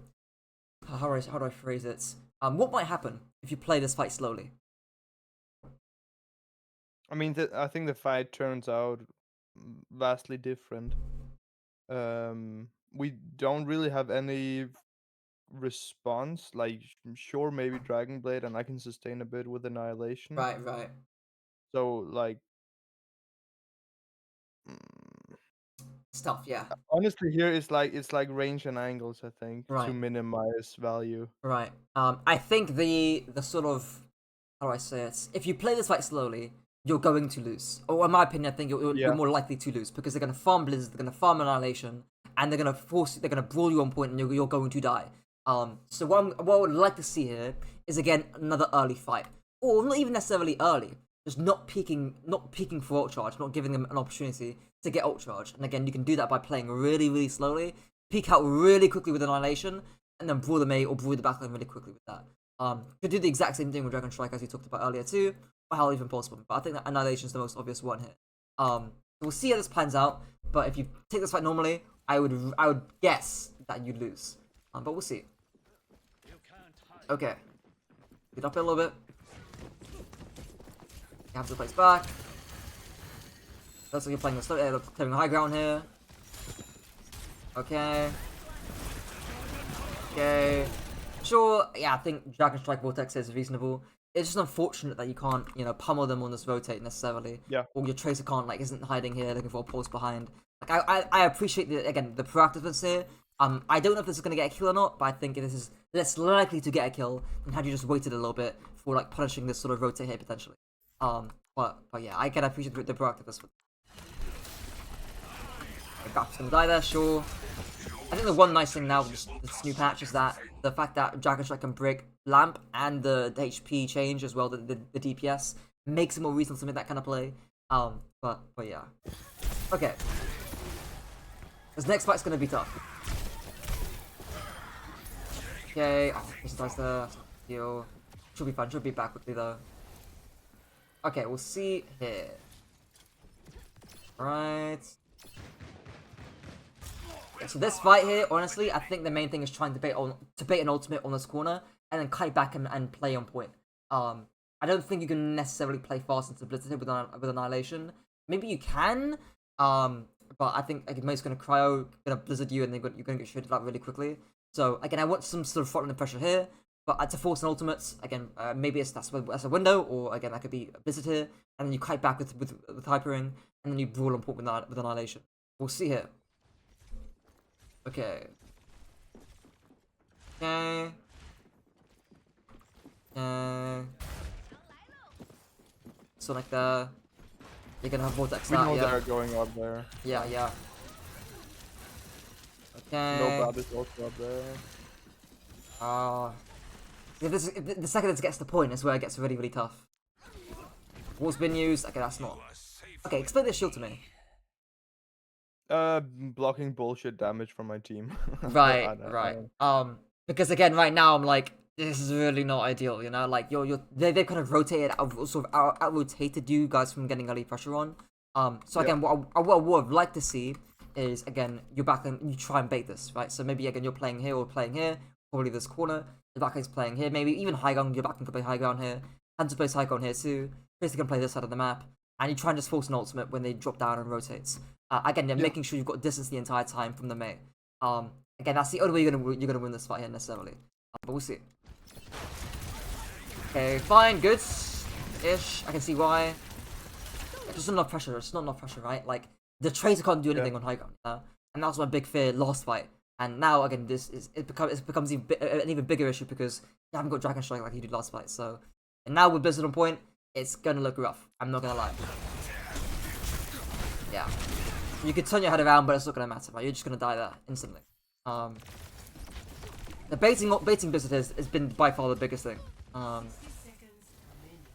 A: How do I phrase it? What might happen if you play this fight slowly?
B: I mean, I think the fight turns out vastly different. We don't really have any response. Like, sure, maybe Dragon Blade, and I can sustain a bit with Annihilation.
A: Right.
B: So, like,
A: Stuff, yeah.
B: honestly, here it's like range and angles. I think to
A: Right.
B: minimize value.
A: Right. I think the sort of, how do I say it? If you play this fight slowly, you're going to lose. Or in my opinion, I think you're more likely to lose because they're going to farm Blizzard, they're going to farm Annihilation, and they're going to brawl you on point, and you're going to die. So what I would like to see here is again another early fight, or not even necessarily early, just not peeking for ult charge, not giving them an opportunity to get ult charge. And again, you can do that by playing really, really slowly, peek out really quickly with Annihilation, and then brawl the mate or brawl the backline really quickly with that. Could do the exact same thing with Dragon Strike as we talked about earlier too, or Hell even possible. But I think that Annihilation is the most obvious one here. So we'll see how this pans out. But if you take this fight normally, I would guess that you'd lose. But we'll see. Okay. Get up a little bit. You have to place back. Looks like you're playing clearing high ground here. Okay. Okay. Sure, yeah, I think Dragon Strike Vortex is reasonable. It's just unfortunate that you can't, pummel them on this rotate necessarily.
B: Yeah.
A: Or your Tracer isn't hiding here looking for a pulse behind. Like, I appreciate, the proactiveness here. I don't know if this is going to get a kill or not, but I think this is less likely to get a kill than had you just waited a little bit for, punishing this sort of rotate here, potentially. But yeah, I can appreciate the proactiveness. Grap's gonna die there, sure. I think the one nice thing now with this new patch is that the fact that Dragon Strike can break Lamp and the HP change as well, the DPS, makes it more reasonable to make that kind of play. But yeah. Okay. This next fight's gonna be tough. Okay. Oh, this dies there. Heal. Should be fine. Should be back quickly though. Okay, we'll see here. Right. Yeah, so this fight here, honestly, I think the main thing is trying to bait an ultimate on this corner and then kite back and play on point. I don't think you can necessarily play fast into Blizzard with Annihilation. Maybe you can, but I think like, Mo's gonna cryo, gonna Blizzard you, and then you're gonna get shredded out really quickly. So again, I want some sort of frontline pressure here, but to force an ultimate, again, maybe that's a window, or again that could be a Blizzard here, and then you kite back with hypering, and then you brawl on point with Annihilation. We'll see here. Okay. Okay. So like you're gonna have Vortex
B: We
A: out,
B: know
A: yeah.
B: they're going up there.
A: Yeah, yeah. Okay.
B: No bad is also up there.
A: Yeah, the second it gets to the point is where it gets really, really tough. Wall's been used. Okay, that's not. Okay, explain this shield to me.
B: Blocking bullshit damage from my team.
A: Right, right. Because again, right now I'm like, this is really not ideal, you know. Like they've kind of rotated, out rotated you guys from getting early pressure on. So again, what I would have liked to see is again you're back and you try and bait this, right? So maybe again you're playing here or playing here, probably this corner. The back is playing here, maybe even high ground. Your back can play high ground here. Hunter plays high ground here too. Basically can play this side of the map, and you try and just force an ultimate when they drop down and rotates. Again, you're making sure you've got distance the entire time from the mate. Again, that's the only way you're gonna win this fight here necessarily. But we'll see. Okay, fine, good, ish. I can see why. It's just not enough pressure. It's not enough pressure, right? Like the Tracer can't do anything on high ground, you know? And that was my big fear last fight. And now again, it becomes an even bigger issue because you haven't got Dragon Strike like you did last fight. So, and now with Blizzard on point, it's gonna look rough. I'm not gonna lie. Yeah. You could turn your head around, but it's not gonna matter, right? You're just gonna die there instantly. The baiting Blizzard has been by far the biggest thing.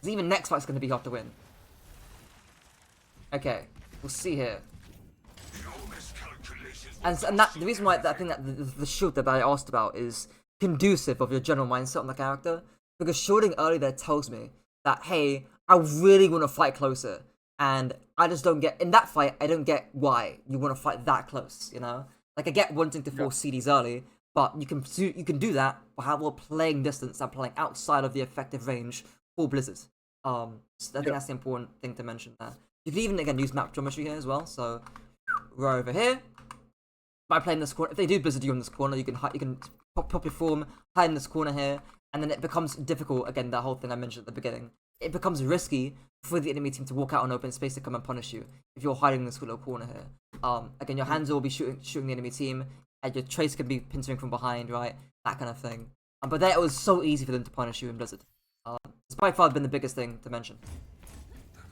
A: Even next fight's gonna be hard to win. Okay, we'll see here. And that the reason why I think that the shield that I asked about is conducive of your general mindset on the character, because shielding early there tells me that hey, I really want to fight closer, and I just don't get in that fight. I don't get why you want to fight that close. You know, like I get wanting to force CDs early, but you can do that while playing distance and playing outside of the effective range for Blizzard. So I think that's the important thing to mention there. You can even again use map geometry here as well. So we're over here. By playing this corner, if they do Blizzard you in this corner, you can pop your form, hide in this corner here, and then it becomes difficult. Again, that whole thing I mentioned at the beginning. It becomes risky for the enemy team to walk out on open space to come and punish you if you're hiding in this little corner here. Again, your hands will be shooting the enemy team, and your trace can be pintering from behind, right? That kind of thing. But there it was so easy for them to punish you in Blizzard. It's by far been the biggest thing to mention.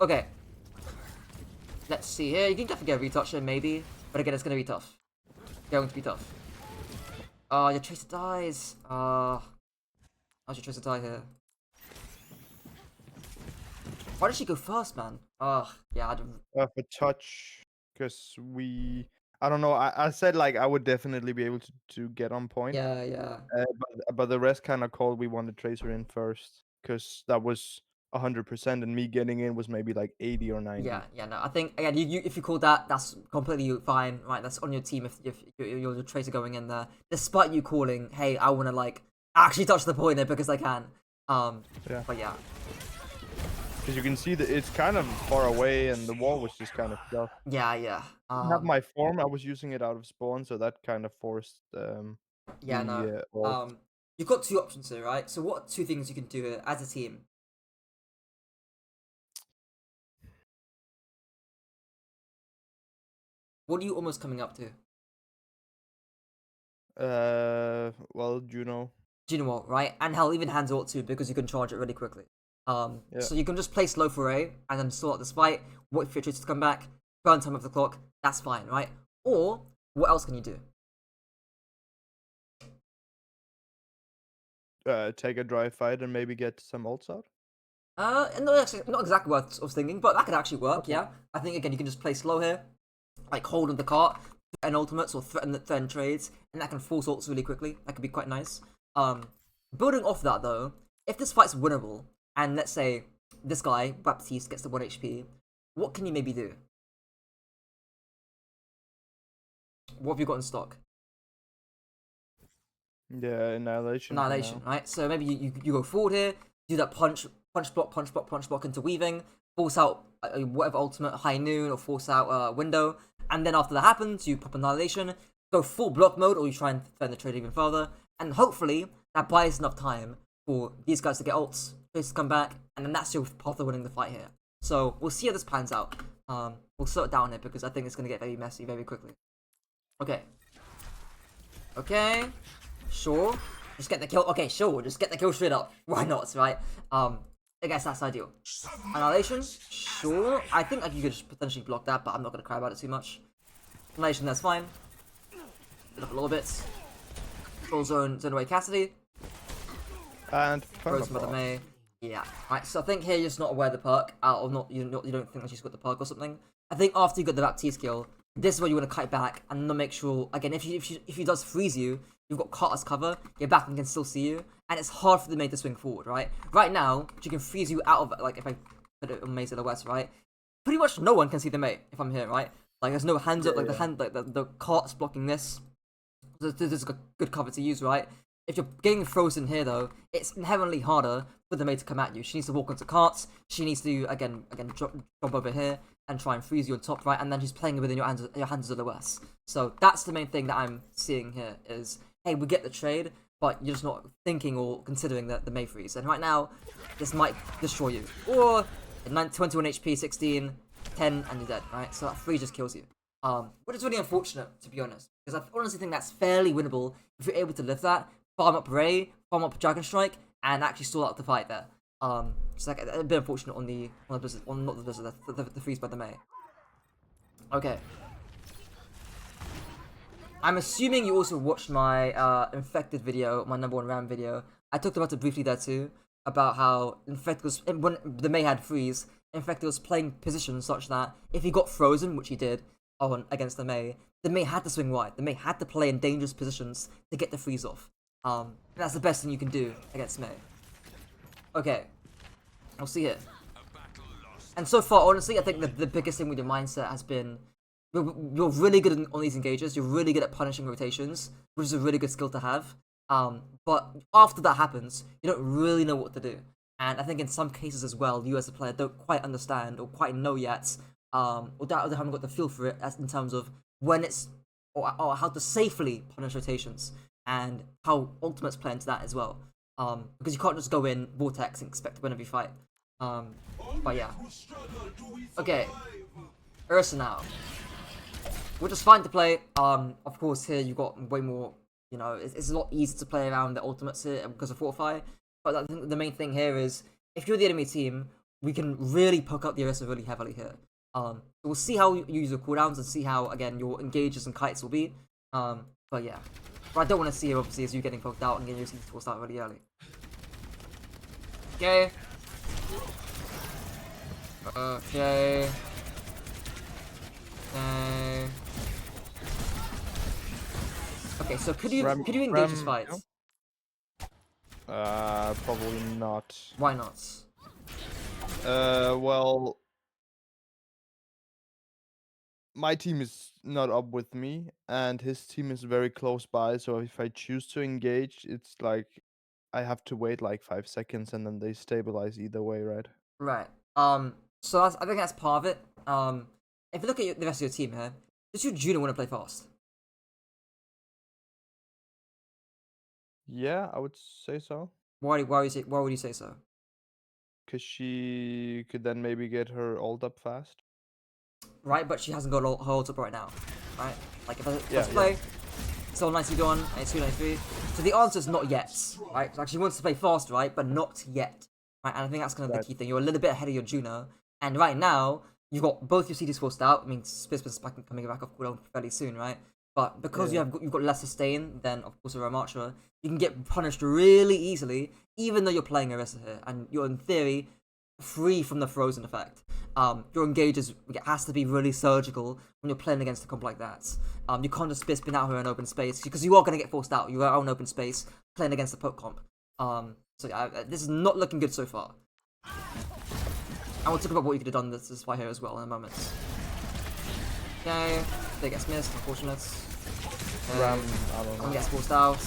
A: Okay. Let's see here. You can definitely get a retouch here, maybe. But again, it's going to be tough. Going to be tough. Your Tracer dies. How's your Tracer die here? Why did she go first, man? Yeah, I don't...
B: For touch, because I don't know. I said like I would definitely be able to get on point.
A: Yeah, yeah.
B: But the rest kind of called we wanted Tracer in first, because that was 100%, and me getting in was maybe like 80 or 90.
A: Yeah, yeah, no. I think again, if you call that, that's completely fine, right? That's on your team if you're the Tracer going in there, despite you calling, hey, I want to like actually touch the point there because I can.
B: Yeah.
A: But yeah.
B: Because you can see that it's kind of far away, and the wall was just kind of tough.
A: Yeah, yeah.
B: I have my form. I was using it out of spawn, so that kind of forced
A: yeah, no. You've got two options here, right? So what are two things you can do here as a team? What are you almost coming up to?
B: Well, Juno.
A: Do you know what, right? And hell, even hands ought to because you can charge it really quickly.
B: Yeah.
A: So you can just play slow for A and then sort out this fight, wait for your tracer to come back, burn time of the clock. That's fine, right? Or what else can you do?
B: Take a dry fight and maybe get some ults out.
A: Not actually, not exactly what I was thinking, but that could actually work. Yeah, I think again you can just play slow here, like hold on the cart, threaten ultimates or threaten trades, and that can force ults really quickly. That could be quite nice. Building off that though, if this fight's winnable, and let's say this guy Baptiste gets to 1 HP, what can you maybe do? What have you got in stock?
B: Yeah, annihilation for
A: Annihilation,
B: now.
A: right? So maybe you go forward here, do that punch block into weaving, force out whatever ultimate high noon or force out window, and then after that happens, you pop annihilation, go full block mode, or you try and defend the trade even further, and hopefully that buys enough time for these guys to get ults, to come back, and then that's your path to winning the fight here. So we'll see how this pans out. We'll slow it down here because I think it's gonna get very messy very quickly. Okay. Okay. Sure. Just get the kill. Okay, sure. Just get the kill straight up. Why not, right? I guess that's ideal. Annihilation. Sure. I think you could just potentially block that, but I'm not gonna cry about it too much. Annihilation, that's fine. Get up a little bit. Full zone away Cassidy.
B: And
A: Rose Mother May. Yeah. Right. So I think here you're just not aware of the perk, or not. You don't think that she's got the perk or something. I think after you got the Baptiste skill, this is where you want to kite back and not make sure. Again, if he does freeze you, you've got Carter's cover. Your backman can still see you, and it's hard for the May to swing forward. Right. Right now, she can freeze you out of like if I put it on May to the west. Right. Pretty much no one can see the May if I'm here. Right. Like there's no hands up. Like the hand, like the cart's blocking this. So this is a good cover to use, right? If you're getting frozen here, though, it's inherently harder for the maid to come at you. She needs to walk onto carts. She needs to again jump over here and try and freeze you on top, right? And then she's playing within your hands of the west. So that's the main thing that I'm seeing here is, hey, we get the trade, but you're just not thinking or considering the May freeze. And right now, this might destroy you. Or 21 HP, 16, 10, and you're dead, right? So that freeze just kills you. Which is really unfortunate, to be honest, because I honestly think that's fairly winnable if you're able to live that, farm up Ray, farm up Dragon Strike, and actually stall out the fight there. It's like a bit unfortunate on the blizzard, not the blizzard, the freeze by the May. Okay. I'm assuming you also watched my infected video, my #1 RAM video. I talked about it briefly there too, about how infected was when the May had freeze. Infected was playing positions such that if he got frozen, which he did, on against the May had to swing wide. The May had to play in dangerous positions to get the freeze off. That's the best thing you can do against May. Okay, we'll see it. And so far, honestly, I think the biggest thing with your mindset has been you're really good on these engages. You're really good at punishing rotations, which is a really good skill to have. But after that happens, you don't really know what to do. And I think in some cases as well, you as a player don't quite understand or quite know yet or they haven't got the feel for it as in terms of when it's or how to safely punish rotations and how ultimates play into that as well. Because you can't just go in vortex and expect to win every fight. But yeah. Okay, Ursa now, which is fine to play. Of course here you've got way more. You know, it's a lot easier to play around the ultimates here because of Fortify. But I think the main thing here is if you're the enemy team, we can really poke up the Ursa really heavily here. So we'll see how you use your cooldowns and see how, again, your engages and kites will be. But yeah. What I don't want to see, obviously, is you getting poked out and getting your CT forced out really early. Okay. Okay. Okay. Okay, so could you engage this fight?
B: Probably not.
A: Why not?
B: Well, my team is not up with me, and his team is very close by. So if I choose to engage, it's like I have to wait like 5 seconds, and then they stabilize either way, right?
A: Right. So I think that's part of it. If you look at the rest of your team here, does your Juno want to play fast?
B: Yeah, I would say so.
A: Why would you say so?
B: Because she could then maybe get her ult up fast.
A: Right, but she hasn't got her ult up right now. Right? Like if I
B: Yeah,
A: play, so 91, 92, 93. So the answer is not yet. Right? So she wants to play fast, right? But not yet. Right? And I think that's kind of the key thing. You're a little bit ahead of your Juno, and right now you've got both your CDs forced out. I mean, Spitz is coming back off cooldown fairly soon, right? But because you've got less sustain than of course a Ramattra, you can get punished really easily, even though you're playing Orisa here, and you're in theory free from the frozen effect. Your engage has to be really surgical when you're playing against a comp like that. You can't just spin out here in open space because you are going to get forced out. You are on open space playing against a poke comp. So yeah, this is not looking good so far. And we'll talk about what you could have done this fight here as well in a moment. Okay, they gets missed, unfortunate. Okay,
B: Ram, I don't know.
A: one gets forced out.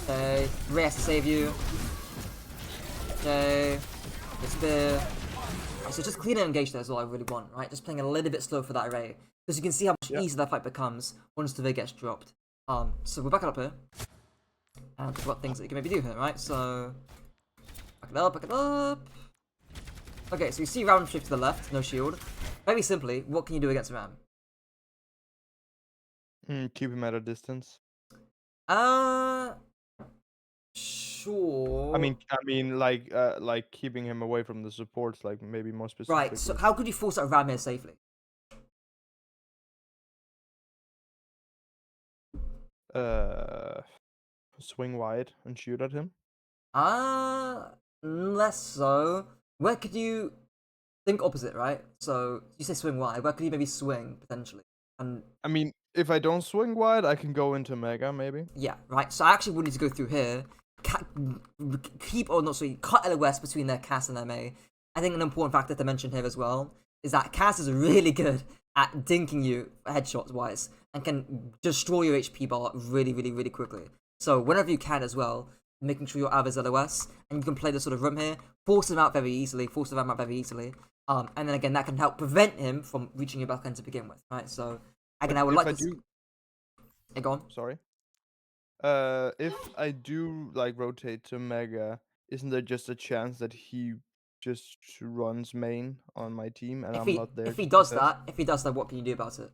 A: Okay, Ray has to save you. Okay, the spear. Right, so just clean and engage there is all I really want, right? Just playing a little bit slow for that array. Because you can see how much easier that fight becomes once the Ray gets dropped. So we're back up here. And talk about things that you can maybe do here, right? So, back it up, back it up. Okay, so you see Ram shift to the left, no shield. Very simply, what can you do against Ram?
B: Keep him at a distance.
A: Sure.
B: I mean, like keeping him away from the supports, like maybe more specifically.
A: Right, so how could you force out Ram here safely?
B: Swing wide and shoot at him.
A: Less so. Where could you think opposite, right? So you say swing wide. Where could you maybe swing potentially? And
B: I mean, if I don't swing wide, I can go into Mega maybe.
A: yeah, right. So I actually would need to go through here. Keep or not, so cut LOS between their Cass and MA. I think an important factor to mention here as well is that Cass is really good at dinking you headshots wise and can destroy your HP bar really, really, really quickly. So whenever you can as well, making sure you're out of his LOS and you can play this sort of room here, force him out very easily, and then again that can help prevent him from reaching your back end to begin with, right? So again, I would like to. Yeah, go on.
B: Sorry. If I do like rotate to Mega, isn't there just a chance that he just runs main on my team and I'm not there?
A: If he does that, what can you do about it?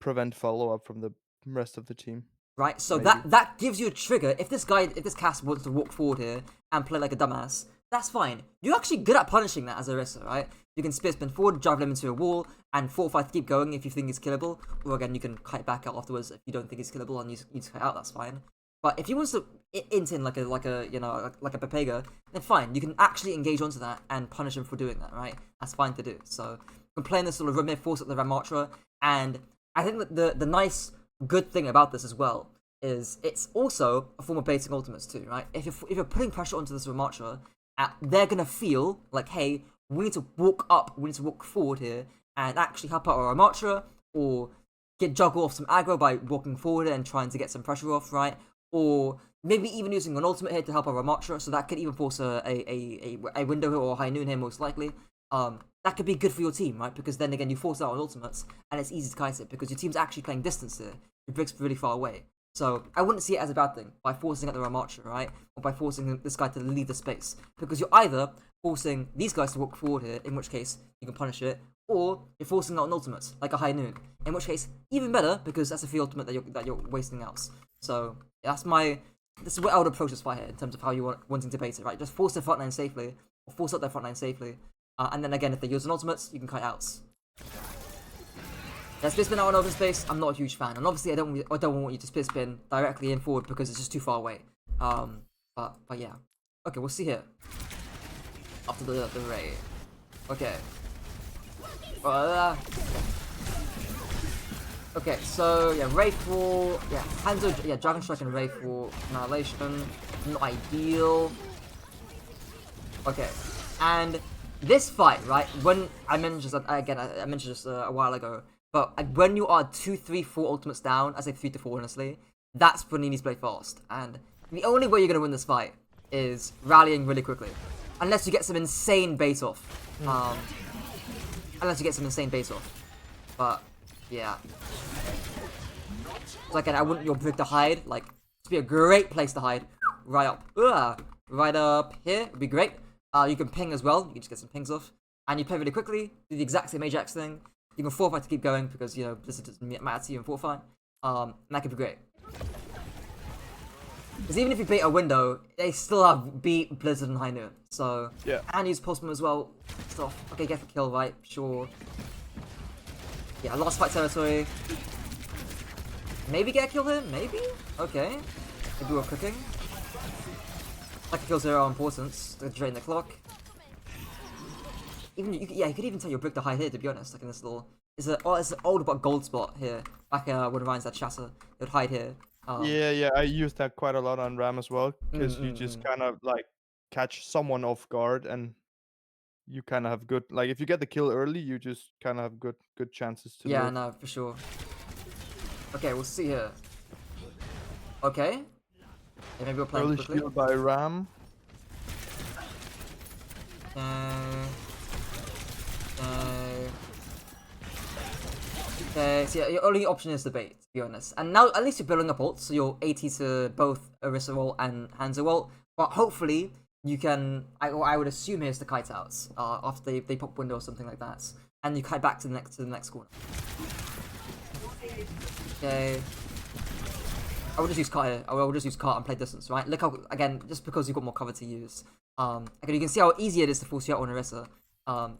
B: Prevent follow up from the rest of the team.
A: Right, so
B: Maybe.
A: that gives you a trigger. If this cast wants to walk forward here and play like a dumbass, that's fine. You're actually good at punishing that as a Orisa, right? You can spin forward, drive them into a wall, and fortify to keep going if you think he's killable. Or again, you can kite back out afterwards if you don't think he's killable and you just kite out. That's fine. But if he wants to int in like a Pepega, then fine. You can actually engage onto that and punish him for doing that, right? That's fine to do. So you can play in this sort of room here, force up the Ramattra, and I think that the nice good thing about this as well is it's also a form of baiting ultimates too, right? If you're putting pressure onto this Ramattra, they're gonna feel like, hey, we need to walk forward here and actually help out our Ramattra, or juggle off some aggro by walking forward and trying to get some pressure off, right? Or maybe even using an ultimate here to help our Ramattra, so that could even force a window here or a high noon here most likely. That could be good for your team, right? Because then again, you force out on ultimates, and it's easy to kite it because your team's actually playing distance here. Your bricks really far away. So I wouldn't see it as a bad thing by forcing out the Ramattra, right? Or by forcing this guy to leave the space. Because you're either forcing these guys to walk forward here, in which case you can punish it, or you're forcing out an ultimate, like a high noon. In which case, even better, because that's a free ultimate that you're wasting out. So this is what I would approach this fight here in terms of how you wanting to bait it, right? Just force their front line safely, or force out their front line safely. And then again, if they use an ultimate, you can kite out. Yeah, split spin out on open space, I'm not a huge fan. And obviously I don't want you to split spin directly in forward because it's just too far away. But yeah. Okay, we'll see here. After the Ray. Okay. Okay, so yeah, Ray for Dragon Strike and Ray for Annihilation. Not ideal. Okay. And this fight, right, when I mentioned this, again, I mentioned this a while ago, but when you are 2, 3, 4 ultimates down, I say 3 to 4 honestly, that's when you need to play fast. And the only way you're going to win this fight is rallying really quickly. Unless you get some insane bait off. But, yeah. So again, I wouldn't your brick to hide, like, it'd be a great place to hide. Right up here, would be great. You can ping as well, you can just get some pings off. And you play really quickly, do the exact same Ajax thing. You can fortify to keep going because, you know, this doesn't matter to you in fortify. And that could be great. Because even if you beat a window, they still have beat Blizzard and High Noon. So,
B: yeah.
A: And use Pulseman as well. Stuff. Okay, get the kill, right? Sure. Yeah, lost fight territory. Maybe get a kill here? Maybe? Okay. Maybe we're cooking. Like kills are important to drain the clock. Even yeah, you could even tell your brick to hide here. To be honest, like in this little, it's an old but gold spot here. Back when Ryan's had Shatter, it would hide here.
B: Yeah, I use that quite a lot on Ram as well, because you just kind of like catch someone off guard, and you kind of have good, like if you get the kill early, you just kind of have good chances to
A: Yeah,
B: live.
A: no, for sure. Okay, we'll see here. Okay, yeah, maybe we're playing
B: Early
A: quickly.
B: shield by Ram.
A: Uh, okay, so yeah, your only option is the bait, to be honest. And now at least you're building up ults, so you're 80 to both Orisa ult and Hanzo ult. But hopefully you can, I would assume here's the kite outs after they pop window or something like that, and you kite back to the next corner. Okay. I would just use cart here. I will just use cart and play distance, right? Look how, again, just because you've got more cover to use. Again, you can see how easy it is to force you out on Orisa.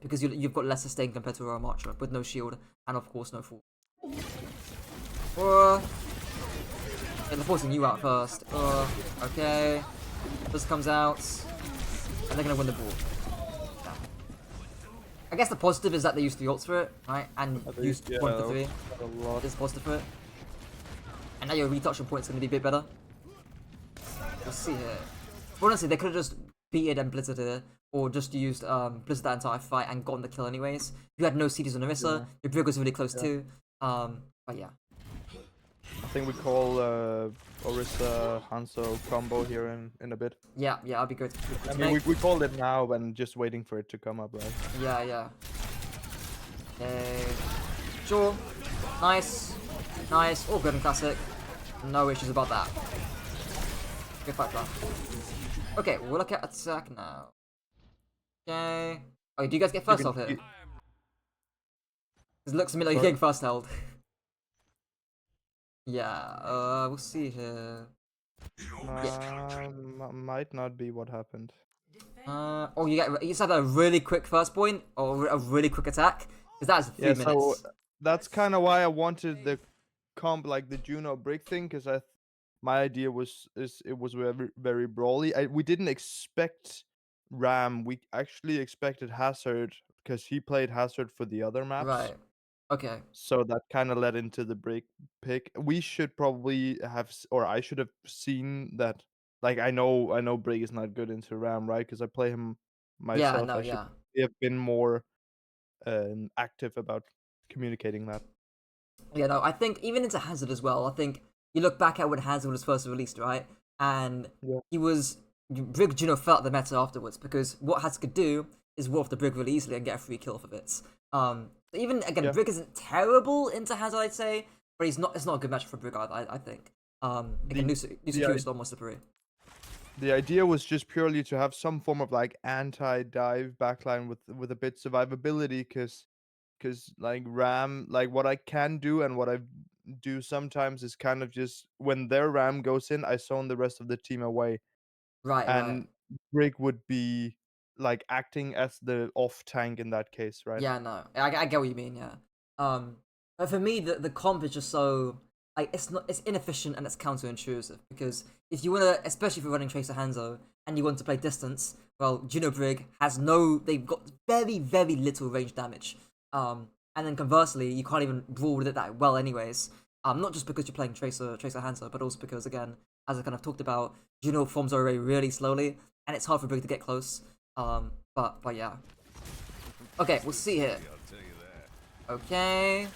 A: Because you've got less sustain compared to Ramattra with no shield and of course no fall. They're forcing you out first. Okay. This comes out, and they're gonna win the ball. Yeah. I guess the positive is that they used 3 ults for it, right? And used 1 for 3. This is positive for it. And now your retouching point's gonna be a bit better. We'll see here. Honestly, they could have just beaten and blizzarded it, or just used blizzard that entire fight and gotten the kill anyways. If you had no CDs on Orisa, your Brig was really close too. But yeah.
B: I think we call Orisa Hanzo combo here in a bit.
A: Yeah, I'll be good.
B: I mean, we called it now and just waiting for it to come up, right?
A: Yeah. Okay. Sure. Nice. All good and classic. No issues about that. Good fight plan. Okay, we'll look at attack now. Okay. Oh, do you guys get first held here? It looks to me like you're getting first held. Yeah, we'll see here.
B: Might not be what happened.
A: Oh, you just have a really quick first point or a really quick attack, because that's 3 minutes.
B: So that's kind of why I wanted the comp, like the Juno Brick thing, because my idea was it was very brawly. We didn't expect Ram. We actually expected Hazard, because he played Hazard for the other maps.
A: Right. Okay.
B: So that kind of led into the Brick pick. We should probably have, or I should have seen that. Like I know Brick is not good into Ram, right? Because I play him myself.
A: Yeah, no,
B: I should
A: yeah.
B: have been more active about communicating that.
A: Yeah, no, I think even into Hazard as well, I think you look back at when Hazard was first released, right? And he was, Brig Juno felt the meta afterwards, because what Hazard could do is wall off the Brig really easily and get a free kill for bits. Even, again, Brig isn't terrible into Hazard, I'd say, but it's not a good match for Brig either, I think. Again, Nusu is almost superior.
B: The idea was just purely to have some form of like anti-dive backline with a bit survivability, because like Ram, like what I can do and what I do sometimes is kind of just when their Ram goes in, I zone the rest of the team away.
A: Right.
B: Brig would be like acting as the off tank in that case, right?
A: Yeah, no, I get what you mean. Yeah. But for me, the comp is just so like it's inefficient and it's counterintuitive, because if you wanna, especially if you're running Tracer Hanzo and you want to play distance, well, Juno Brig they've got very little range damage. And then conversely, you can't even brawl with it that well, anyways. Not just because you're playing Tracer Hanzo, but also because, again, as I kind of talked about, Juno forms our array really slowly, and it's hard for Brig to get close. But yeah. Okay, we'll see here. Okay.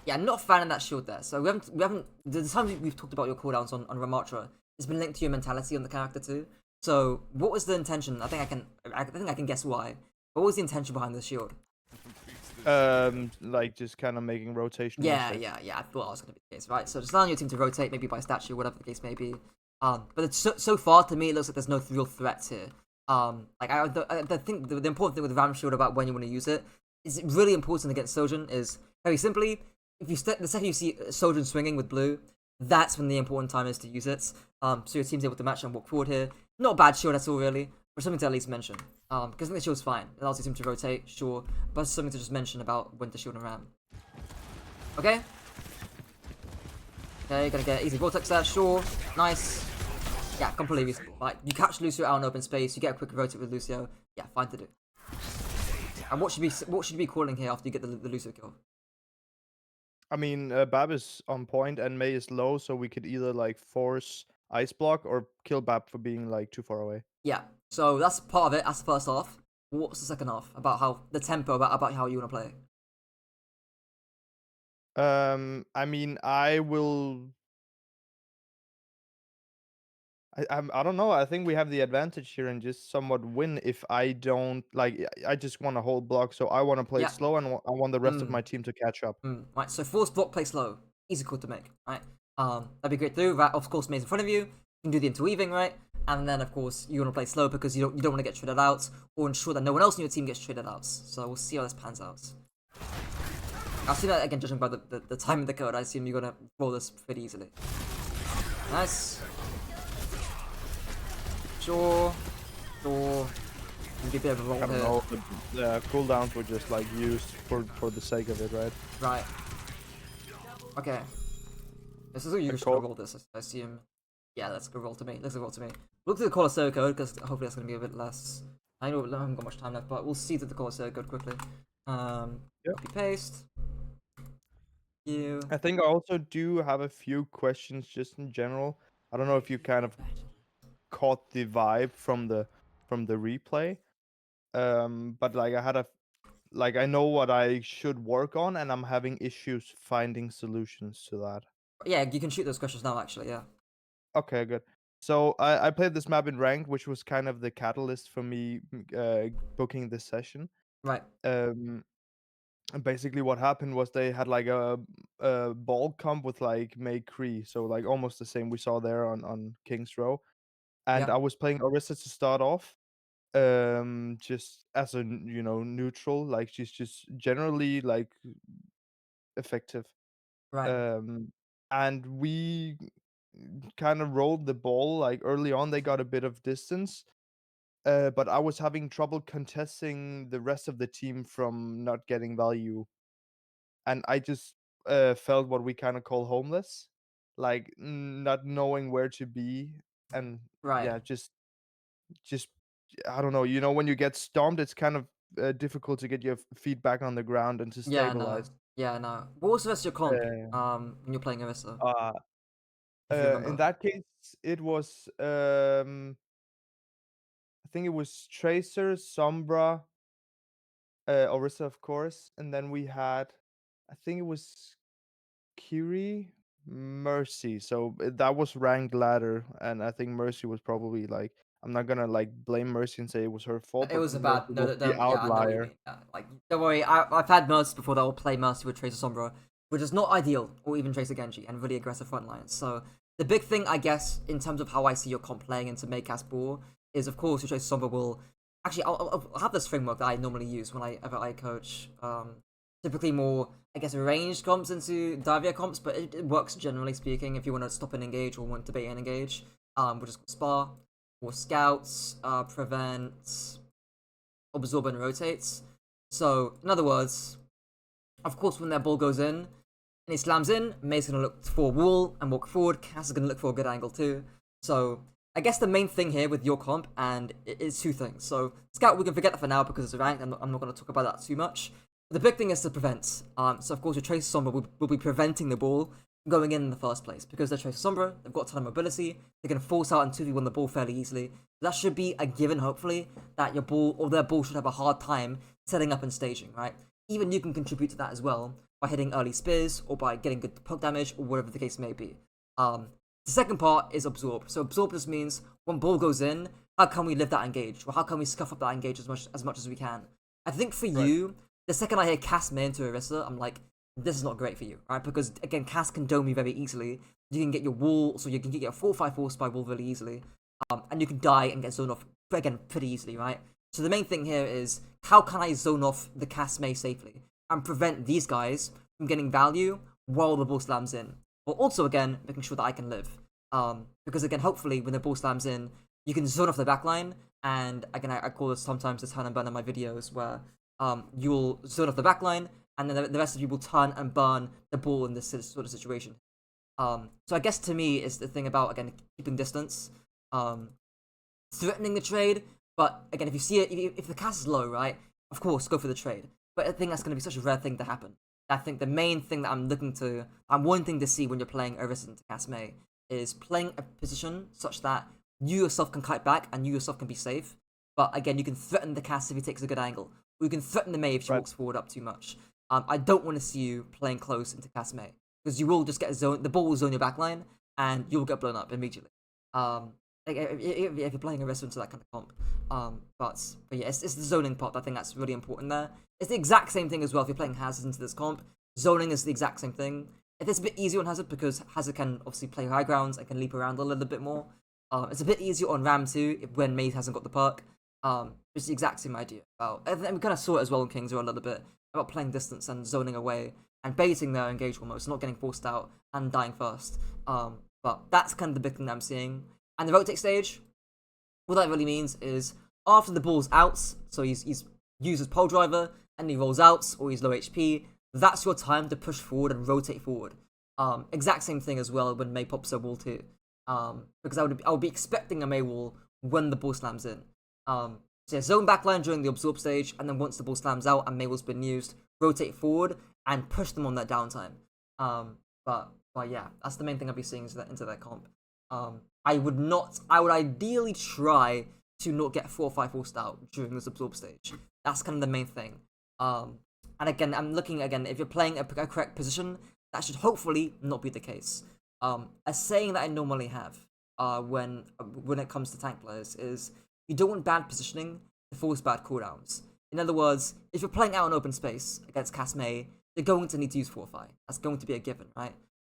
A: Yeah, not a fan of that shield there. So we haven't. The times we've talked about your cooldowns on Ramattra, it's been linked to your mentality on the character too. So what was the intention? I think I can guess why. What was the intention behind the shield?
B: Like just kind of making rotation.
A: Yeah. I thought that was gonna be the case, right? So just allowing your team to rotate, maybe by statue, whatever the case may be. But it's so far to me, it looks like there's no real threats here. Like I think the important thing with Ram Shield about when you want to use it is really important against Sojourn is very simply, if you the second you see Sojourn swinging with blue, that's when the important time is to use it. So your team's able to match and walk forward here. Not a bad shield at all, really, but something to at least mention. Because I think the shield's fine. It allows your team to rotate, sure, but something to just mention about when to shield and Ram. Okay. Okay, gonna get easy vortex there, sure. Nice. Yeah, completely reasonable. Like, you catch Lucio out in open space, you get a quick rotate with Lucio. Yeah, fine to do. And what should we be calling here after you get the Lucio kill?
B: I mean, Bab is on point and Mei is low, so we could either like force ice block or kill Bab for being like too far away.
A: Yeah, so that's part of it. That's the first half. What's the second half? About how the tempo, about how you want to play.
B: I mean, I will. I don't know. I think we have the advantage here and just somewhat win if I don't like. I just want a whole block, so I want to play
A: Yeah.
B: slow and I want the rest of
A: Mm.
B: my team to catch up.
A: Right. So force block, play slow. Easy call to make. Right. That'd be great to do. That of course May's in front of you. You can do the interweaving, right? And then of course you want to play slow because you don't want to get traded out or ensure that no one else in your team gets traded out. So we'll see how this pans out. I'll see that again, judging by the time of the code. I assume you're gonna roll this pretty easily. Nice. Sure. Maybe a bit of a roll
B: I don't
A: here.
B: know, but the cooldowns were just like used for the sake of it, right?
A: Right. Okay. This is a you should roll this, I assume. Yeah, that's a good roll to me. That's a roll to me. Look through the Colosseum code, because hopefully that's going to be a bit less. I know I haven't got much time left, but we'll see through the Colosseum code quickly.
B: Yep.
A: Copy paste. You.
B: I think I also do have a few questions just in general. I don't know if you kind of caught the vibe from the replay. But like I know what I should work on and I'm having issues finding solutions to that.
A: Yeah, you can shoot those questions now, actually, yeah.
B: Okay, good. So I played this map in ranked, which was kind of the catalyst for me booking this session.
A: Right.
B: And basically what happened was they had like a ball comp with like May Cree, so like almost the same we saw there on King's Row. And
A: Yeah.
B: I was playing Orisa to start off, just as a neutral, like she's just generally like effective.
A: Right.
B: Um, and we kind of rolled the ball like early on. They got a bit of distance, but I was having trouble contesting the rest of the team from not getting value, and I just felt what we kind of call homeless, like not knowing where to be, and
A: Right.
B: yeah, just I don't know. You know, when you get stomped, it's kind of difficult to get your feet back on the ground and to
A: Yeah, no.
B: stabilize.
A: Yeah, no. What was the rest of your comp?
B: Uh,
A: When you're playing Arista,
B: uh,
A: if you
B: in
A: remember.
B: that case, it was I think it was Tracer, Sombra, Orisa, of course, and then we had, I think it was Kiri, Mercy. So that was ranked ladder, and I think Mercy was probably like, I'm not gonna like blame Mercy and say it was her fault,
A: It
B: but
A: was a
B: Mercy
A: bad. No,
B: was the
A: yeah, I know what you
B: outlier.
A: mean. Yeah, like, don't worry. I've had Mercy before that will play Mercy with Tracer Sombra, which is not ideal, or even Tracer Genji, and really aggressive front lines. So the big thing, I guess, in terms of how I see your comp playing into Maycast Ball is, of course, your Tracer Sombra will actually. I'll have this framework that I normally use whenever I coach. Typically more, I guess, ranged comps into Divia comps, but it works generally speaking if you want to stop and engage or want to bait and engage. Which is Spar or Scouts, prevent, absorb and rotates. So, in other words, of course, when their ball goes in and he slams in, May's gonna look for a wall and walk forward. Cass is gonna look for a good angle too. So, I guess the main thing here with your comp and it's two things. So, Scout, we can forget that for now because it's ranked. I'm not gonna talk about that too much. The big thing is to prevent. So, of course, your Tracer Sombra will be preventing the ball going in the first place because they're Tracer Sombra. They've got a ton of mobility. They can force out and 2v1 the ball fairly easily. That should be a given, hopefully, that your ball or their ball should have a hard time setting up and staging, right? Even you can contribute to that as well by hitting early spears or by getting good poke damage or whatever the case may be. The second part is absorb. So absorb just means when ball goes in, how can we live that engage? Or how can we scuff up that engage as much as we can? I think for
B: Right.
A: you, the second I hear Cass May into Orisa, I'm like, this is not great for you, right? Because again, Cass can dome you very easily. You can get your wall, so you can get your 4-5 spy wall really easily. And you can die and get zoned off again pretty easily, right? So the main thing here is how can I zone off the Cass May safely and prevent these guys from getting value while the ball slams in, but also again making sure that I can live. Because again, hopefully when the ball slams in, you can zone off the backline, and again I call this sometimes the turn and burn in my videos where you'll zone off the backline, and then the rest of you will turn and burn the ball in this sort of situation. So I guess to me is the thing about again keeping distance. um, threatening the trade. But again, if you see it, if the cast is low, right, of course, go for the trade. But I think that's going to be such a rare thing to happen. I think the main thing that I'm wanting to see when you're playing Orisa into cast May is playing a position such that you yourself can kite back and you yourself can be safe. But again, you can threaten the cast if he takes a good angle. Or you can threaten the May if she
B: Right.
A: walks forward up too much. I don't want to see you playing close into cast May because you will just get the ball will zone your backline and you'll get blown up immediately. Um, like, if you're playing a restaurant to that kind of comp. But yeah, it's the zoning part. I think that's really important there. It's the exact same thing as well if you're playing Hazard into this comp. Zoning is the exact same thing. It's a bit easier on Hazard because Hazard can obviously play high grounds and can leap around a little bit more. It's a bit easier on Ram too when Maze hasn't got the perk. It's the exact same idea about, and we kind of saw it as well in Kings a little bit about playing distance and zoning away and baiting their engage almost, not getting forced out and dying first. But that's kind of the big thing that I'm seeing. And the rotate stage, what that really means is after the ball's out, so he's used his pole driver and he rolls out or he's low HP, that's your time to push forward and rotate forward. Exact same thing as well when May pops a wall too. Because I would be expecting a May wall when the ball slams in. So yeah, zone backline during the absorb stage, and then once the ball slams out and May wall's been used, rotate forward and push them on that downtime. But yeah, that's the main thing I'll be seeing into that comp. I would ideally try to not get 4 or 5 forced out during this absorb stage. That's kind of the main thing. And again, I'm looking again, if you're playing a correct position, that should hopefully not be the case. A saying that I normally have when it comes to tank players is you don't want bad positioning to force bad cooldowns. In other words, if you're playing out in open space against Casmay, you're going to need to use Fortify. That's going to be a given, right?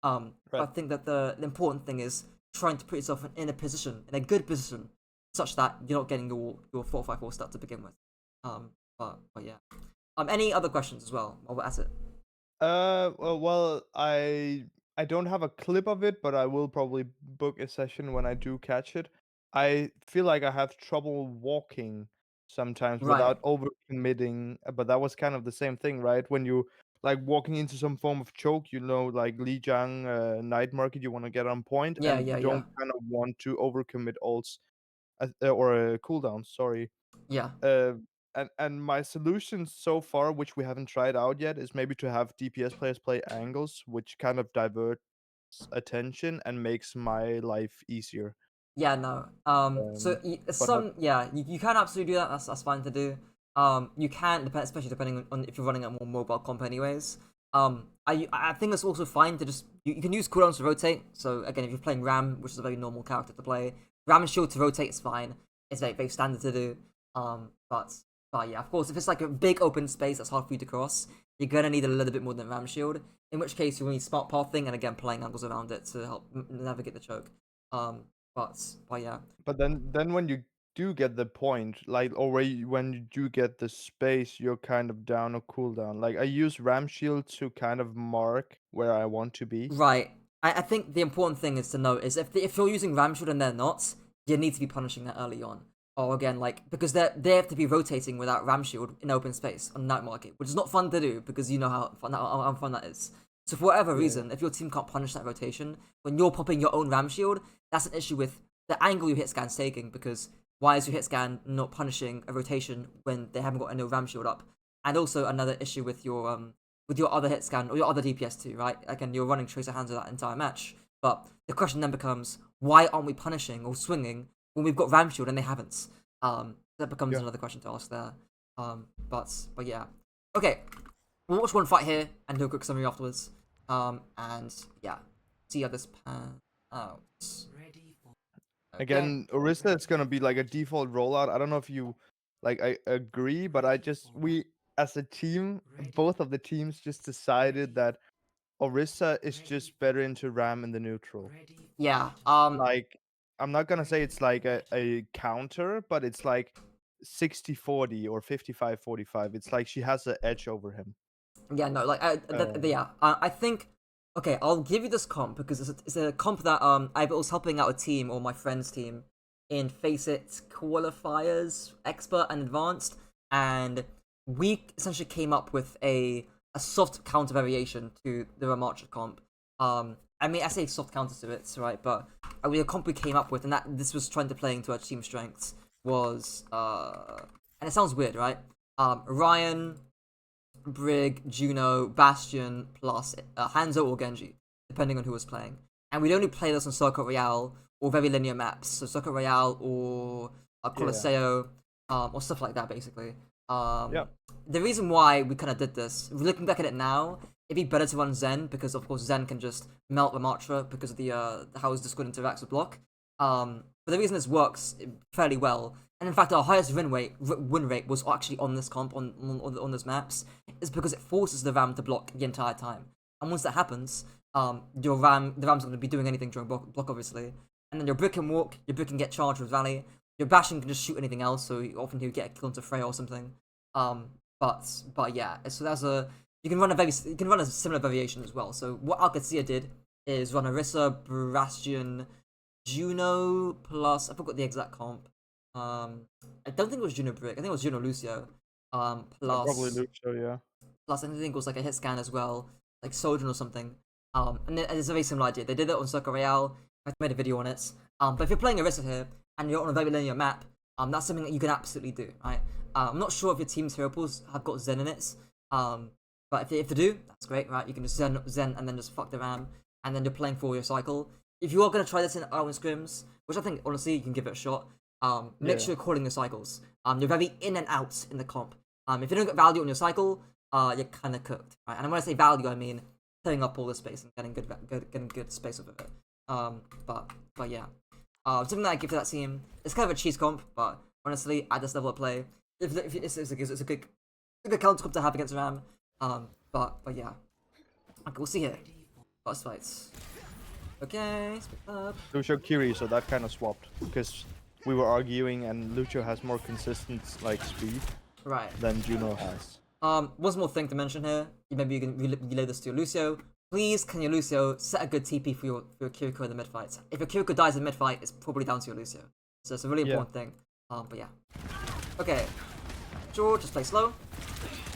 B: Right.
A: I think that the important thing is trying to put yourself in a position, in a good position, such that you're not getting your 4-5-4 start to begin with. But yeah. Any other questions as well? While we're at it.
B: Well, I don't have a clip of it, but I will probably book a session when I do catch it. I feel like I have trouble walking sometimes
A: Right.
B: without overcommitting, but that was kind of the same thing, right? When you like walking into some form of choke, like Li Jiang, Night Market, you want to get on point,
A: Yeah,
B: and
A: yeah,
B: you
A: yeah,
B: don't kind of want to overcommit ults or cooldowns. Sorry.
A: yeah.
B: Uh, and my solution so far, which we haven't tried out yet, is maybe to have DPS players play angles, which kind of diverts attention and makes my life easier.
A: Yeah, no. So
B: But not
A: yeah, you can absolutely do that. That's fine to do. You can especially depending on if you're running a more mobile comp, anyways. I think it's also fine to just you can use cooldowns to rotate. So again, if you're playing Ram, which is a very normal character to play, Ram and Shield to rotate is fine. It's very standard to do. But yeah, of course, if it's like a big open space that's hard for you to cross, you're gonna need a little bit more than Ram Shield. In which case, you need smart pathing and again playing angles around it to help navigate the choke. Um, but yeah,
B: but then when you do get the point, like or when you do get the space, you're kind of down a cooldown. Like I use Ram Shield to kind of mark where I want to be.
A: right. I think the important thing is to note is if you're using Ram Shield and they're not, you need to be punishing that early on. Or again, like because they have to be rotating without Ram Shield in open space on night market, which is not fun to do because you know how fun that is. So for whatever
B: Yeah.
A: reason, if your team can't punish that rotation when you're popping your own Ram Shield, that's an issue with the angle your hit scan's taking because why is your hit scan not punishing a rotation when they haven't got any Ram Shield up? And also another issue with your other hit scan or your other DPS too, right? Again, you're running Tracer Hands that entire match. But the question then becomes, why aren't we punishing or swinging when we've got Ram Shield and they haven't? That becomes
B: Yeah.
A: another question to ask there. But yeah. Okay, we'll watch one fight here and do a quick summary afterwards. And yeah, see how this pan out. Okay.
B: Again, Orisa is gonna be like a default rollout. I don't know if you like I agree, but we as a team, both of the teams just decided that Orisa is just better into Ram in the neutral.
A: Yeah.
B: Like I'm not gonna say it's like a counter, but it's like 60-40 or 55-45. It's like she has the edge over him.
A: Yeah, no, like,
B: Um,
A: yeah, I think, okay, I'll give you this comp because it's a comp that I was helping out a team or my friend's team in Face It qualifiers, expert and advanced, and we essentially came up with a soft counter variation to the Ramattra comp. I mean, I say soft counter to it, right? But the comp we came up with, and that this was trying to play into our team strengths, was and it sounds weird, right? Ryan, Brig, Juno, Bastion, plus Hanzo or Genji, depending on who was playing. And we'd only play this on Circuit Royale or very linear maps, so Circuit Royale or
B: Yeah.
A: Colosseo, or stuff like that, basically.
B: Yeah.
A: The reason why we kind of did this, looking back at it now, it'd be better to run Zen because, of course, Zen can just melt Ramattra because of the how his Discord interacts with block. But the reason this works fairly well, and in fact, our highest win rate was actually on this comp on those maps, is because it forces the Ram to block the entire time. And once that happens, the Ram's not going to be doing anything during block, obviously. And then your Brick can walk, your Brick can get charged with Rally, your Bastion can just shoot anything else, so often he'll get a kill into Freya or something. But yeah, so that's you can run a similar variation as well. So what Alcacia did is run Orisa, Bastion, Juno plus I forgot the exact comp. I don't think it was Juno Brick. I think it was Juno Lucio.
B: Yeah, probably
A: Plus
B: Lucio, yeah.
A: plus I think it was like a hit scan as well, like Sojourn or something. And it's a very similar idea. They did it on Circle Royale. I made a video on it. But if you're playing Orisa here and you're on a very linear map, that's something that you can absolutely do, right? I'm not sure if your team's hero pools have got Zen in it. But if they do, that's great, right? You can just Zen and then just fuck the Ram, and then you're playing for your cycle. If you are gonna try this in Arwen scrims, which I think honestly you can give it a shot, make sure you're calling your cycles. You're very in and out in the comp. If you don't get value on your cycle, you're kind of cooked, right? And when I say value, I mean filling up all the space and getting good space of it. But yeah, something that I give to that team. It's kind of a cheese comp, but honestly, at this level of play, if it's a good counter comp to have against Ram. But yeah, okay, we'll see here. Boss fights. Okay, split up.
B: Lucio Kiri, so that kind of swapped because we were arguing, and Lucio has more consistent like speed
A: Right.
B: than Juno has.
A: One more thing to mention here. Maybe you can relay this to your Lucio. Please, can your Lucio set a good TP for your Kiriko in the mid fight? If your Kiriko dies in mid fight, it's probably down to your Lucio. So it's a really important thing. But yeah. Okay. Sure, just play slow.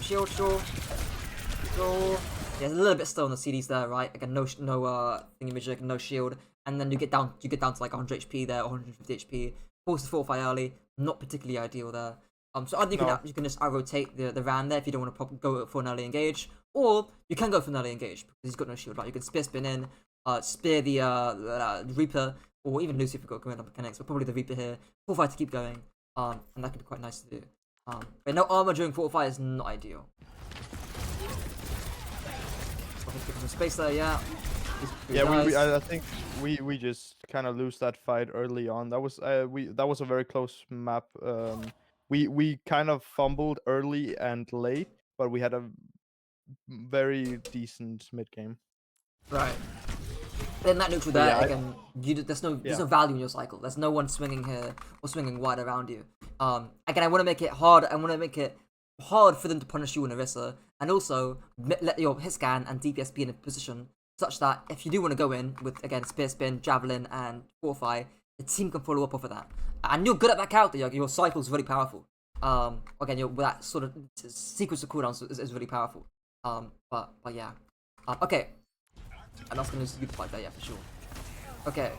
A: Shield, sure. Sure. Yeah, a little bit slow on the CDs there, right? Again, no thingy magic, no shield, and then you get down to like 100 HP there, or 150 HP. Force the fortify early, not particularly ideal there. So either you can just rotate the Ram there if you don't want to go for an early engage, or you can go for an early engage because he's got no shield, right? You can spear spin in, spear the Reaper, or even Lucy if you've got command mechanics, but probably the Reaper here. Fortify to keep going, and that could be quite nice to do. But no armor during fortify is not ideal. Some space there, yeah.
B: Yeah, I think we just kind of lose that fight early on. That was that was a very close map. We kind of fumbled early and late, but we had a very decent mid game.
A: Right. Then that neutral
B: But
A: there
B: yeah,
A: again. There's no value in your cycle. There's no one swinging here or swinging wide around you. Again, I want to make it hard. I want to make it hard for them to punish you in Orisa, and also let your hit scan and DPS be in a position such that if you do want to go in with again spear spin, javelin, and fortify, the team can follow up off of that. And you're good at that character. Your cycle is really powerful. Again, that sort of sequence of cooldowns is really powerful. But yeah. Okay. And that's gonna be the fight there, yeah, for sure. Okay.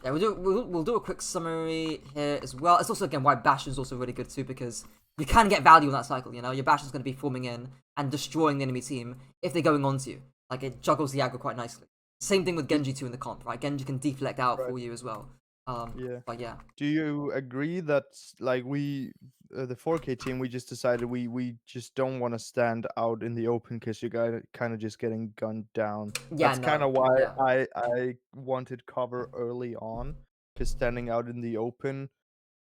A: Yeah, we'll do a quick summary here as well. It's also again why Bastion is also really good too, because you can get value in that cycle, you know? Your Bastion's gonna be forming in and destroying the enemy team if they're going onto you. Like it juggles the aggro quite nicely. Same thing with Genji too in the comp, right? Genji can deflect out for you as well.
B: Yeah.
A: But yeah.
B: Do you agree that like the 4K team, we just decided we just don't want to stand out in the open because you guys kind of just getting gunned down.
A: Yeah,
B: That's kind
A: no.
B: of why
A: Yeah.
B: I wanted cover early on, because standing out in the open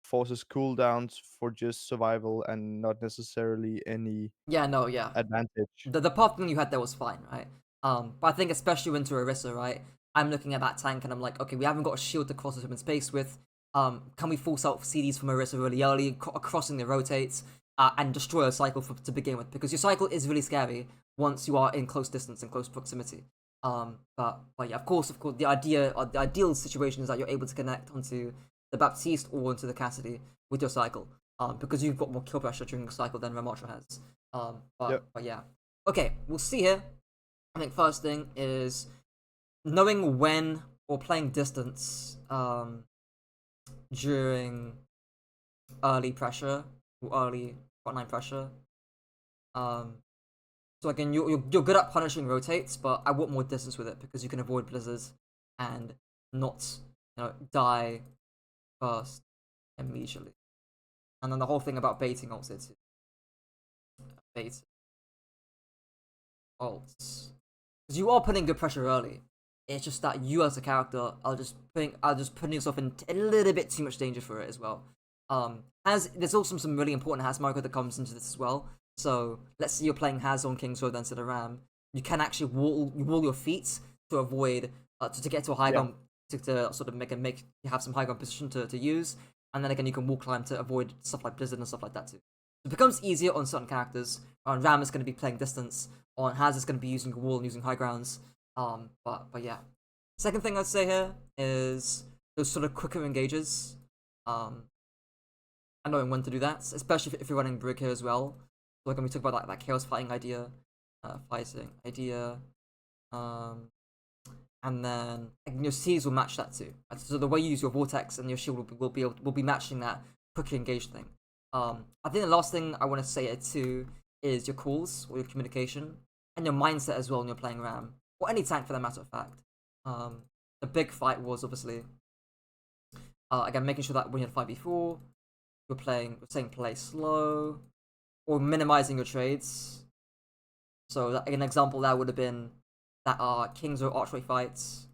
B: forces cooldowns for just survival and not necessarily any
A: Yeah, no, yeah.
B: advantage.
A: The path you had there was fine, right? But I think especially into Orisa, right? I'm looking at that tank and I'm like, okay, we haven't got a shield to cross him in space with. Can we force out CDs from Orisa really early, crossing the rotates, and destroy a cycle to begin with? Because your cycle is really scary once you are in close distance and close proximity. But yeah, of course, the ideal situation is that you're able to connect onto the Baptiste or onto the Cassidy with your cycle. Because you've got more kill pressure during the cycle than Ramattra has. But yeah. Okay, we'll see here. I think first thing is knowing when or playing distance during early pressure or early frontline pressure. Um, so again, you're good at punishing rotates, but I want more distance with it because you can avoid blizzards and not die first immediately. And then the whole thing about baiting also too. Bait ults. Because you are putting good pressure early. It's just that you as a character are just putting yourself in a little bit too much danger for it as well. As there's also some really important Has micro that comes into this as well. So let's say you're playing Has on King Sword instead of Ram. You can actually wall your feet to avoid to get to a high
B: Yeah.
A: ground to sort of make you have some high ground position to use, and then again you can wall climb to avoid stuff like Blizzard and stuff like that too. It becomes easier on certain characters. On Ram is going to be playing distance. On Has is going to be using a wall and using high grounds. But yeah. Second thing I'd say here is those sort of quicker engages. And knowing when to do that, especially if you're running Brig here as well. Like when we talk about that chaos fighting idea, um, and then your seas will match that too. So the way you use your vortex and your shield will be matching that quicker engage thing. I think the last thing I want to say it too is your calls or your communication and your mindset as well when you're playing Ram or any tank for that matter of fact. The big fight was obviously again making sure that when you're 5v4, you're saying play slow or minimizing your trades. So an example that would have been that Kings or Archway fights.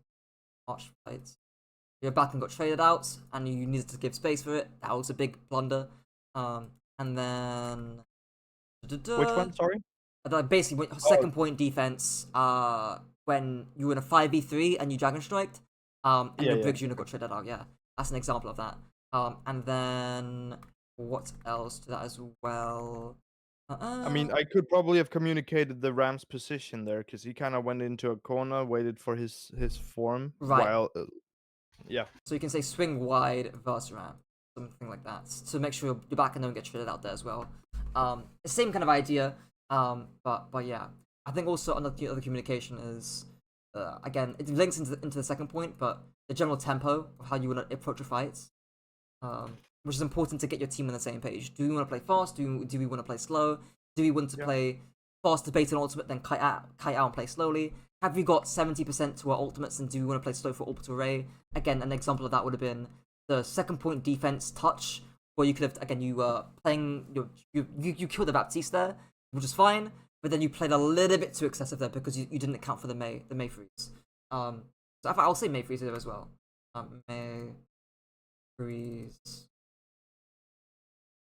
A: Your backline got traded out, and you needed to give space for it. That was a big blunder. And then
B: Which one? Sorry.
A: basically
B: Oh,
A: second point defense. When you were in a 5v3 and you dragon striked, and
B: yeah,
A: your
B: yeah.
A: Briggs unit got traded out. Yeah, that's an example of that. And then what else to that as well?
B: I mean, I could probably have communicated the Ram's position there because he kind of went into a corner, waited for his form
A: Right.
B: while, yeah,
A: So you can say swing wide versus ram, something like that, to make sure your back and don't get traded out there as well. The same kind of idea, but yeah, I think also another communication is again it links into the second point, but the general tempo of how you want to approach your fights, which is important to get your team on the same page. Do we want to play fast? Do we want to play slow? Do we want to
B: yeah,
A: play fast to bait an ultimate, then kite out and play slowly? Have we got 70% to our ultimates, and do we want to play slow for orbital array? Again, an example of that would have been the second point defense touch, where you could have again you were playing you killed the Baptiste there, which is fine, but then you played a little bit too excessive there because you didn't account for the May freeze. So I'll say May freeze there as well. May freeze.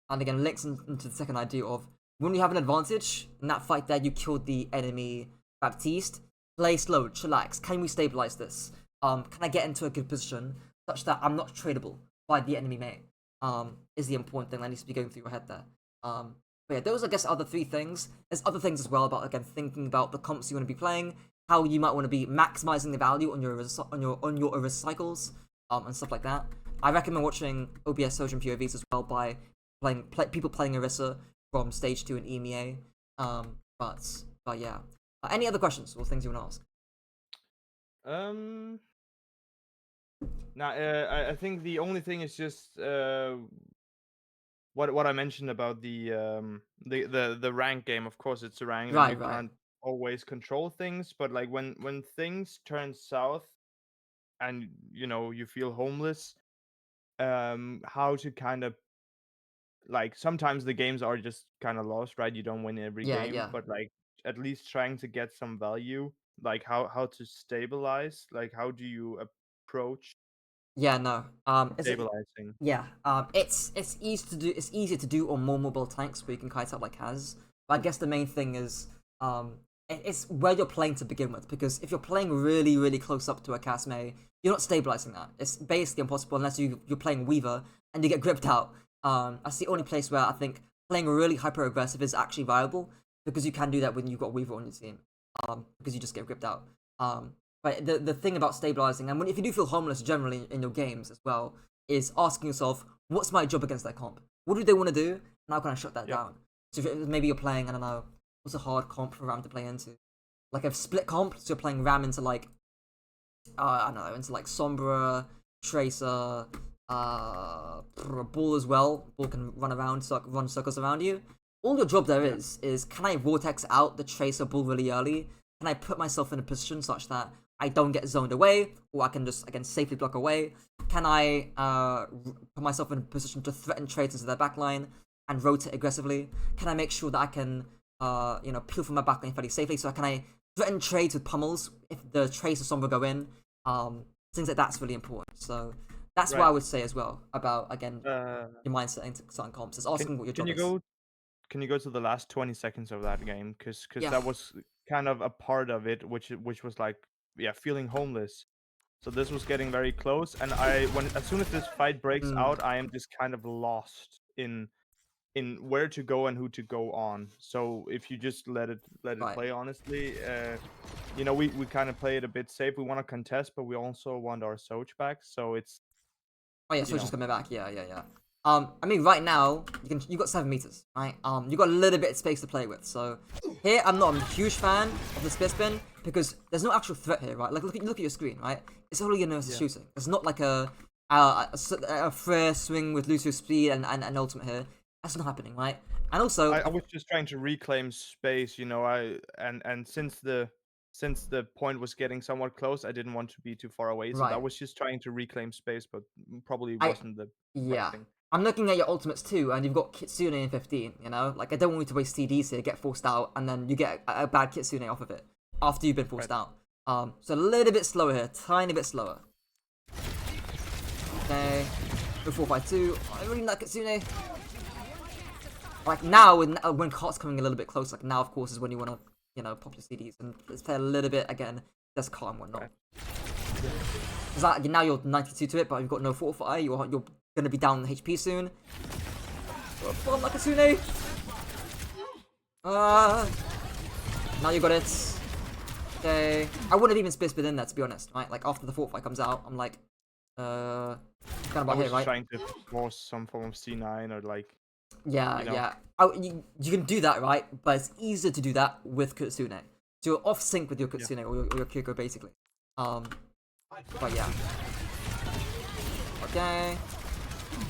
A: And again, links into the second idea of when you have an advantage in that fight there, you killed the enemy Baptiste. Play slow, chillax. Can we stabilize this? Can I get into a good position such that I'm not tradable by the enemy mate? Is the important thing that needs to be going through your head there. But yeah, those I guess are the three things. There's other things as well about again thinking about the comps you want to be playing, how you might want to be maximizing the value on your Orisa cycles, and stuff like that. I recommend watching OBS Sojourn POVs as well by people playing Orisa from stage 2 in EMEA. But yeah. Any other questions or things you want to ask?
B: um, now I think the only thing is just what I mentioned about the rank game. Of course, it's a rank, and you
A: Right.
B: can't always control things. But like when things turn south, and you feel homeless, how to kind of like sometimes the games are just kind of lost, right? You don't win every game,
A: Yeah.
B: but like at least trying to get some value, like how to stabilize, like how do you approach
A: Yeah, no. Is it?
B: stabilizing?
A: Yeah. It's easy to do. It's easier to do on more mobile tanks where you can kite out like Has. But I guess the main thing is it's where you're playing to begin with. Because if you're playing really close up to a Casme, you're not stabilizing that. It's basically impossible unless you're playing Weaver and you get gripped out. That's the only place where I think playing really hyper aggressive is actually viable because you can do that when you've got Weaver on your team. Because you just get gripped out. But the thing about stabilizing, and if you do feel homeless generally in your games as well, is asking yourself, what's my job against that comp? What do they want to do? And how can I shut that
B: Yeah.
A: down? So maybe you're playing, I don't know, what's a hard comp for Ram to play into? Like a split comp, so you're playing Ram into like I don't know, into like Sombra, Tracer, Bull as well. Bull can run around, run circles around you. All your job there
B: Yeah.
A: is can I Vortex out the Tracer Bull really early? Can I put myself in a position such that I don't get zoned away, or I can just, again, safely block away? Can I put myself in a position to threaten Tracers to their backline and rotate aggressively? Can I make sure that I can, peel from my backline fairly safely? So can I threaten trades with pummels if the Tracer Sombra go in? Things like that's really important. So that's what
B: Right.
A: I would say as well about, again,
B: Uh,
A: your mindset into certain comps. Is
B: can
A: asking what your
B: can
A: job
B: you
A: is.
B: go can you go to the last 20 seconds of that game? Because
A: Yeah.
B: that was kind of a part of it, which was like, yeah, feeling homeless. So this was getting very close, and as soon as this fight breaks
A: Mm,
B: out, I am just kind of lost in where to go and who to go on. So if you just let it
A: right.
B: play, honestly, we kind of play it a bit safe. We want to contest, but we also want our Soch back. So it's
A: Oh yeah,
B: you
A: so just
B: know
A: coming back. Yeah. I mean, right now you got 7 meters, right? You got a little bit of space to play with. So here, I'm not a huge fan of the split spin because there's no actual threat here, right? Like look at your screen, right? It's only universal
B: yeah.
A: shooting. It's not like a fair swing with Lucio speed and ultimate here. That's not happening, right? And also,
B: I was just trying to reclaim space. And since the point was getting somewhat close, I didn't want to be too far away. So that
A: right,
B: was just trying to reclaim space, but probably
A: I
B: wasn't the right
A: yeah.
B: thing.
A: I'm looking at your ultimates too, and you've got Kitsune in 15, you know? Like, I don't want you to waste TDs here, get forced out, and then you get a bad Kitsune off of it after you've been forced
B: Right.
A: out. So a little bit slower here, tiny bit slower. Okay. 452. I really like Kitsune. Like, now, when Cart's coming a little bit close, like, now, of course, is when you want to, pop your CDs, and let's play a little bit, again, there's Cart and whatnot.
B: Right.
A: Is that, now you're 92 to it, but you've got no Fortify, you're gonna be down in HP soon. Bomb like Kitsune! Now you got it. Okay. I wouldn't have even split in there, to be honest, right? Like, after the Fortify comes out, I'm like, kind of
B: I
A: about
B: was
A: here,
B: just
A: right?
B: trying to force some form of C9 or like,
A: Yeah,
B: you know.
A: yeah. You can do that, right? But it's easier to do that with Kitsune. So you're off sync with your
B: Yeah.
A: Kitsune or your Kyoko, basically. But yeah. Okay.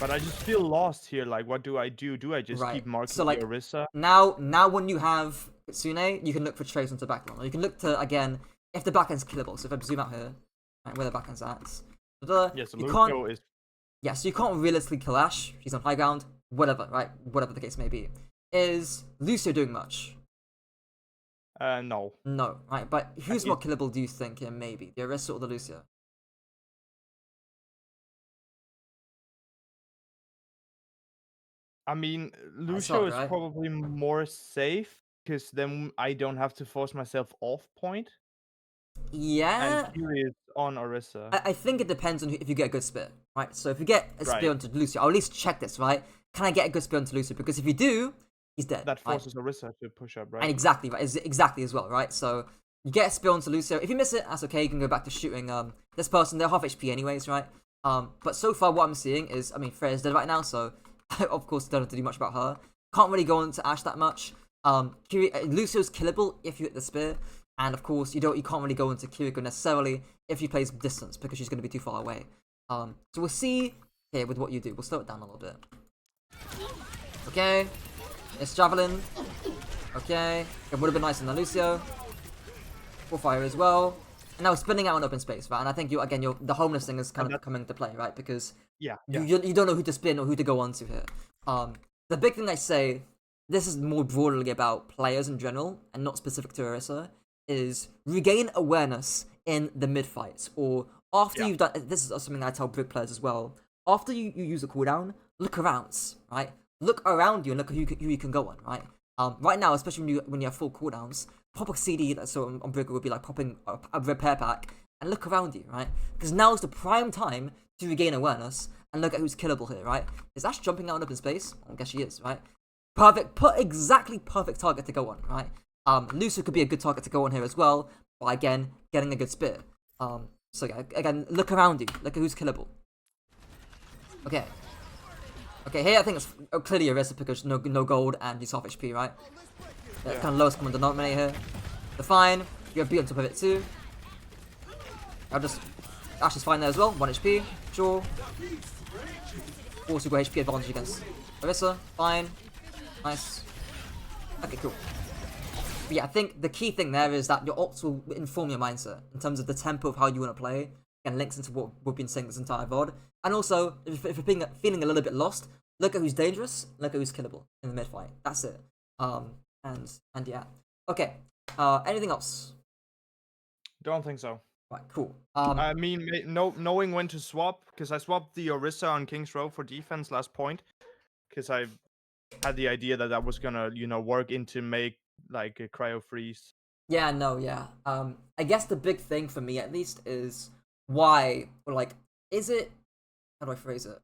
B: But I just feel lost here. Like, what do I do? Do I just
A: Right.
B: keep marking
A: So
B: the
A: like
B: Orisa?
A: now when you have Kitsune, you can look for trace onto the backline. Or you can look to, again, if the backend's killable. So if I zoom out here, right, where the backend's at.
B: Yes,
A: You can't,
B: Lucio is.
A: yeah, so you can't realistically kill Ash. She's on high ground. Whatever, right? Whatever the case may be. Is Lucio doing much?
B: No.
A: No, right? But
B: And
A: who's more
B: he's.
A: killable, do you think? Yeah, maybe the Orisa or the Lucio?
B: I mean,
A: It's
B: Lucio
A: hard,
B: is
A: right?
B: probably more safe because then I don't have to force myself off point. And
A: Yeah,
B: Kiri is on Orisa.
A: I think it depends on if you get a good spear, right? So if you get a spear
B: Right.
A: onto Lucio, I'll at least check this, right? Can I get a good spear onto Lucio? Because if you do, he's dead,
B: That
A: right?
B: forces Orisa to push up,
A: And
B: right?
A: exactly, right? Exactly as well, right? So you get a spear onto Lucio. If you miss it, that's okay. You can go back to shooting this person. They're half HP anyways, right? But so far what I'm seeing is, I mean, Freya's dead right now, so I of course don't have to do much about her. Can't really go into Ash that much. Lucio's killable if you hit the spear, and of course you can't really go into Kiriko necessarily if you plays distance because she's going to be too far away. So we'll see here with what you do. We'll slow it down a little bit. Okay, it's Javelin. Okay, it would have been nice in the Lucio. Full fire as well. And now spinning out in open space, right? And I think the homeless thing is kind
B: And
A: of coming into play, right? Because
B: yeah,
A: you,
B: yeah.
A: you don't know who to spin or who to go on to here. The big thing I say, this is more broadly about players in general and not specific to Orisa, is regain awareness in the mid fights or after
B: Yeah.
A: you've done. This is something I tell brick players as well. After you use a cooldown, look around, right? Look around you and look at who you can go on, right? Right now, especially when you have full cooldowns, pop a CD. So on Brick would be like popping a repair pack and look around you, right? Because now is the prime time to regain awareness and look at who's killable here, right? Is Ash jumping out in open space? I guess she is, right? Exactly perfect target to go on, right? Lucio could be a good target to go on here as well, by again getting a good spear. So yeah, again, look around you, look at who's killable. Okay. Okay, here I think it's clearly Orisa because no gold and he's half HP, right? That's kind of lowest common denominator here. They're fine. You have B on top of it too. I'll just... Ashe is fine there as well. 1 HP. Sure. Also got HP advantage against Orisa. Fine. Nice. Okay, cool. But yeah, I think the key thing there is that your ults will inform your mindset in terms of the tempo of how you want to play, and links into what we've been saying this entire VOD. And also, if you're feeling a little bit lost, look at who's dangerous, look at who's killable in the mid fight. That's it. And yeah. Okay. Anything else?
B: Don't think so.
A: Right, cool.
B: I mean, knowing when to swap, because I swapped the Orisa on King's Row for defense last point, because I had the idea that was gonna, work into make like a cryo freeze.
A: Yeah, no, yeah. I guess the big thing for me at least is why, or like, is it? How do I phrase it?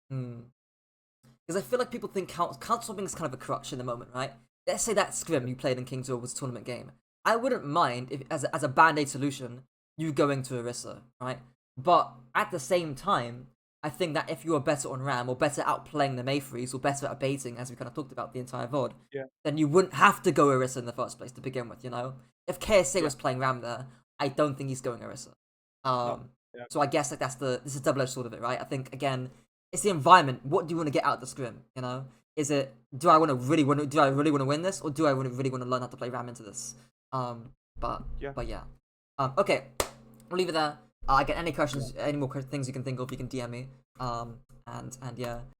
A: Because I feel like people think count swapping is kind of a crutch in the moment, right? Let's say that scrim you played in King's Row was a tournament game. I wouldn't mind if, as a band-aid solution, you going to Orisa, right? But at the same time, I think that if you are better on Ram, or better outplaying the Mayfreeze, or better at baiting, as we kind of talked about the entire VOD,
B: Yeah.
A: then you wouldn't have to go Orisa in the first place to begin with, you know? If KSA
B: Yeah.
A: was playing Ram there, I don't think he's going Orisa.
B: No. Yeah.
A: So I guess like this is a double-edged sword of it, right? I think again, it's the environment. What do you want to get out of the scrim? You know, is it do I really want to win this, or do I really want to learn how to play Ram into this? But yeah. Okay, we'll leave it there. Again, any questions, any more things you can think of, you can DM me. And yeah.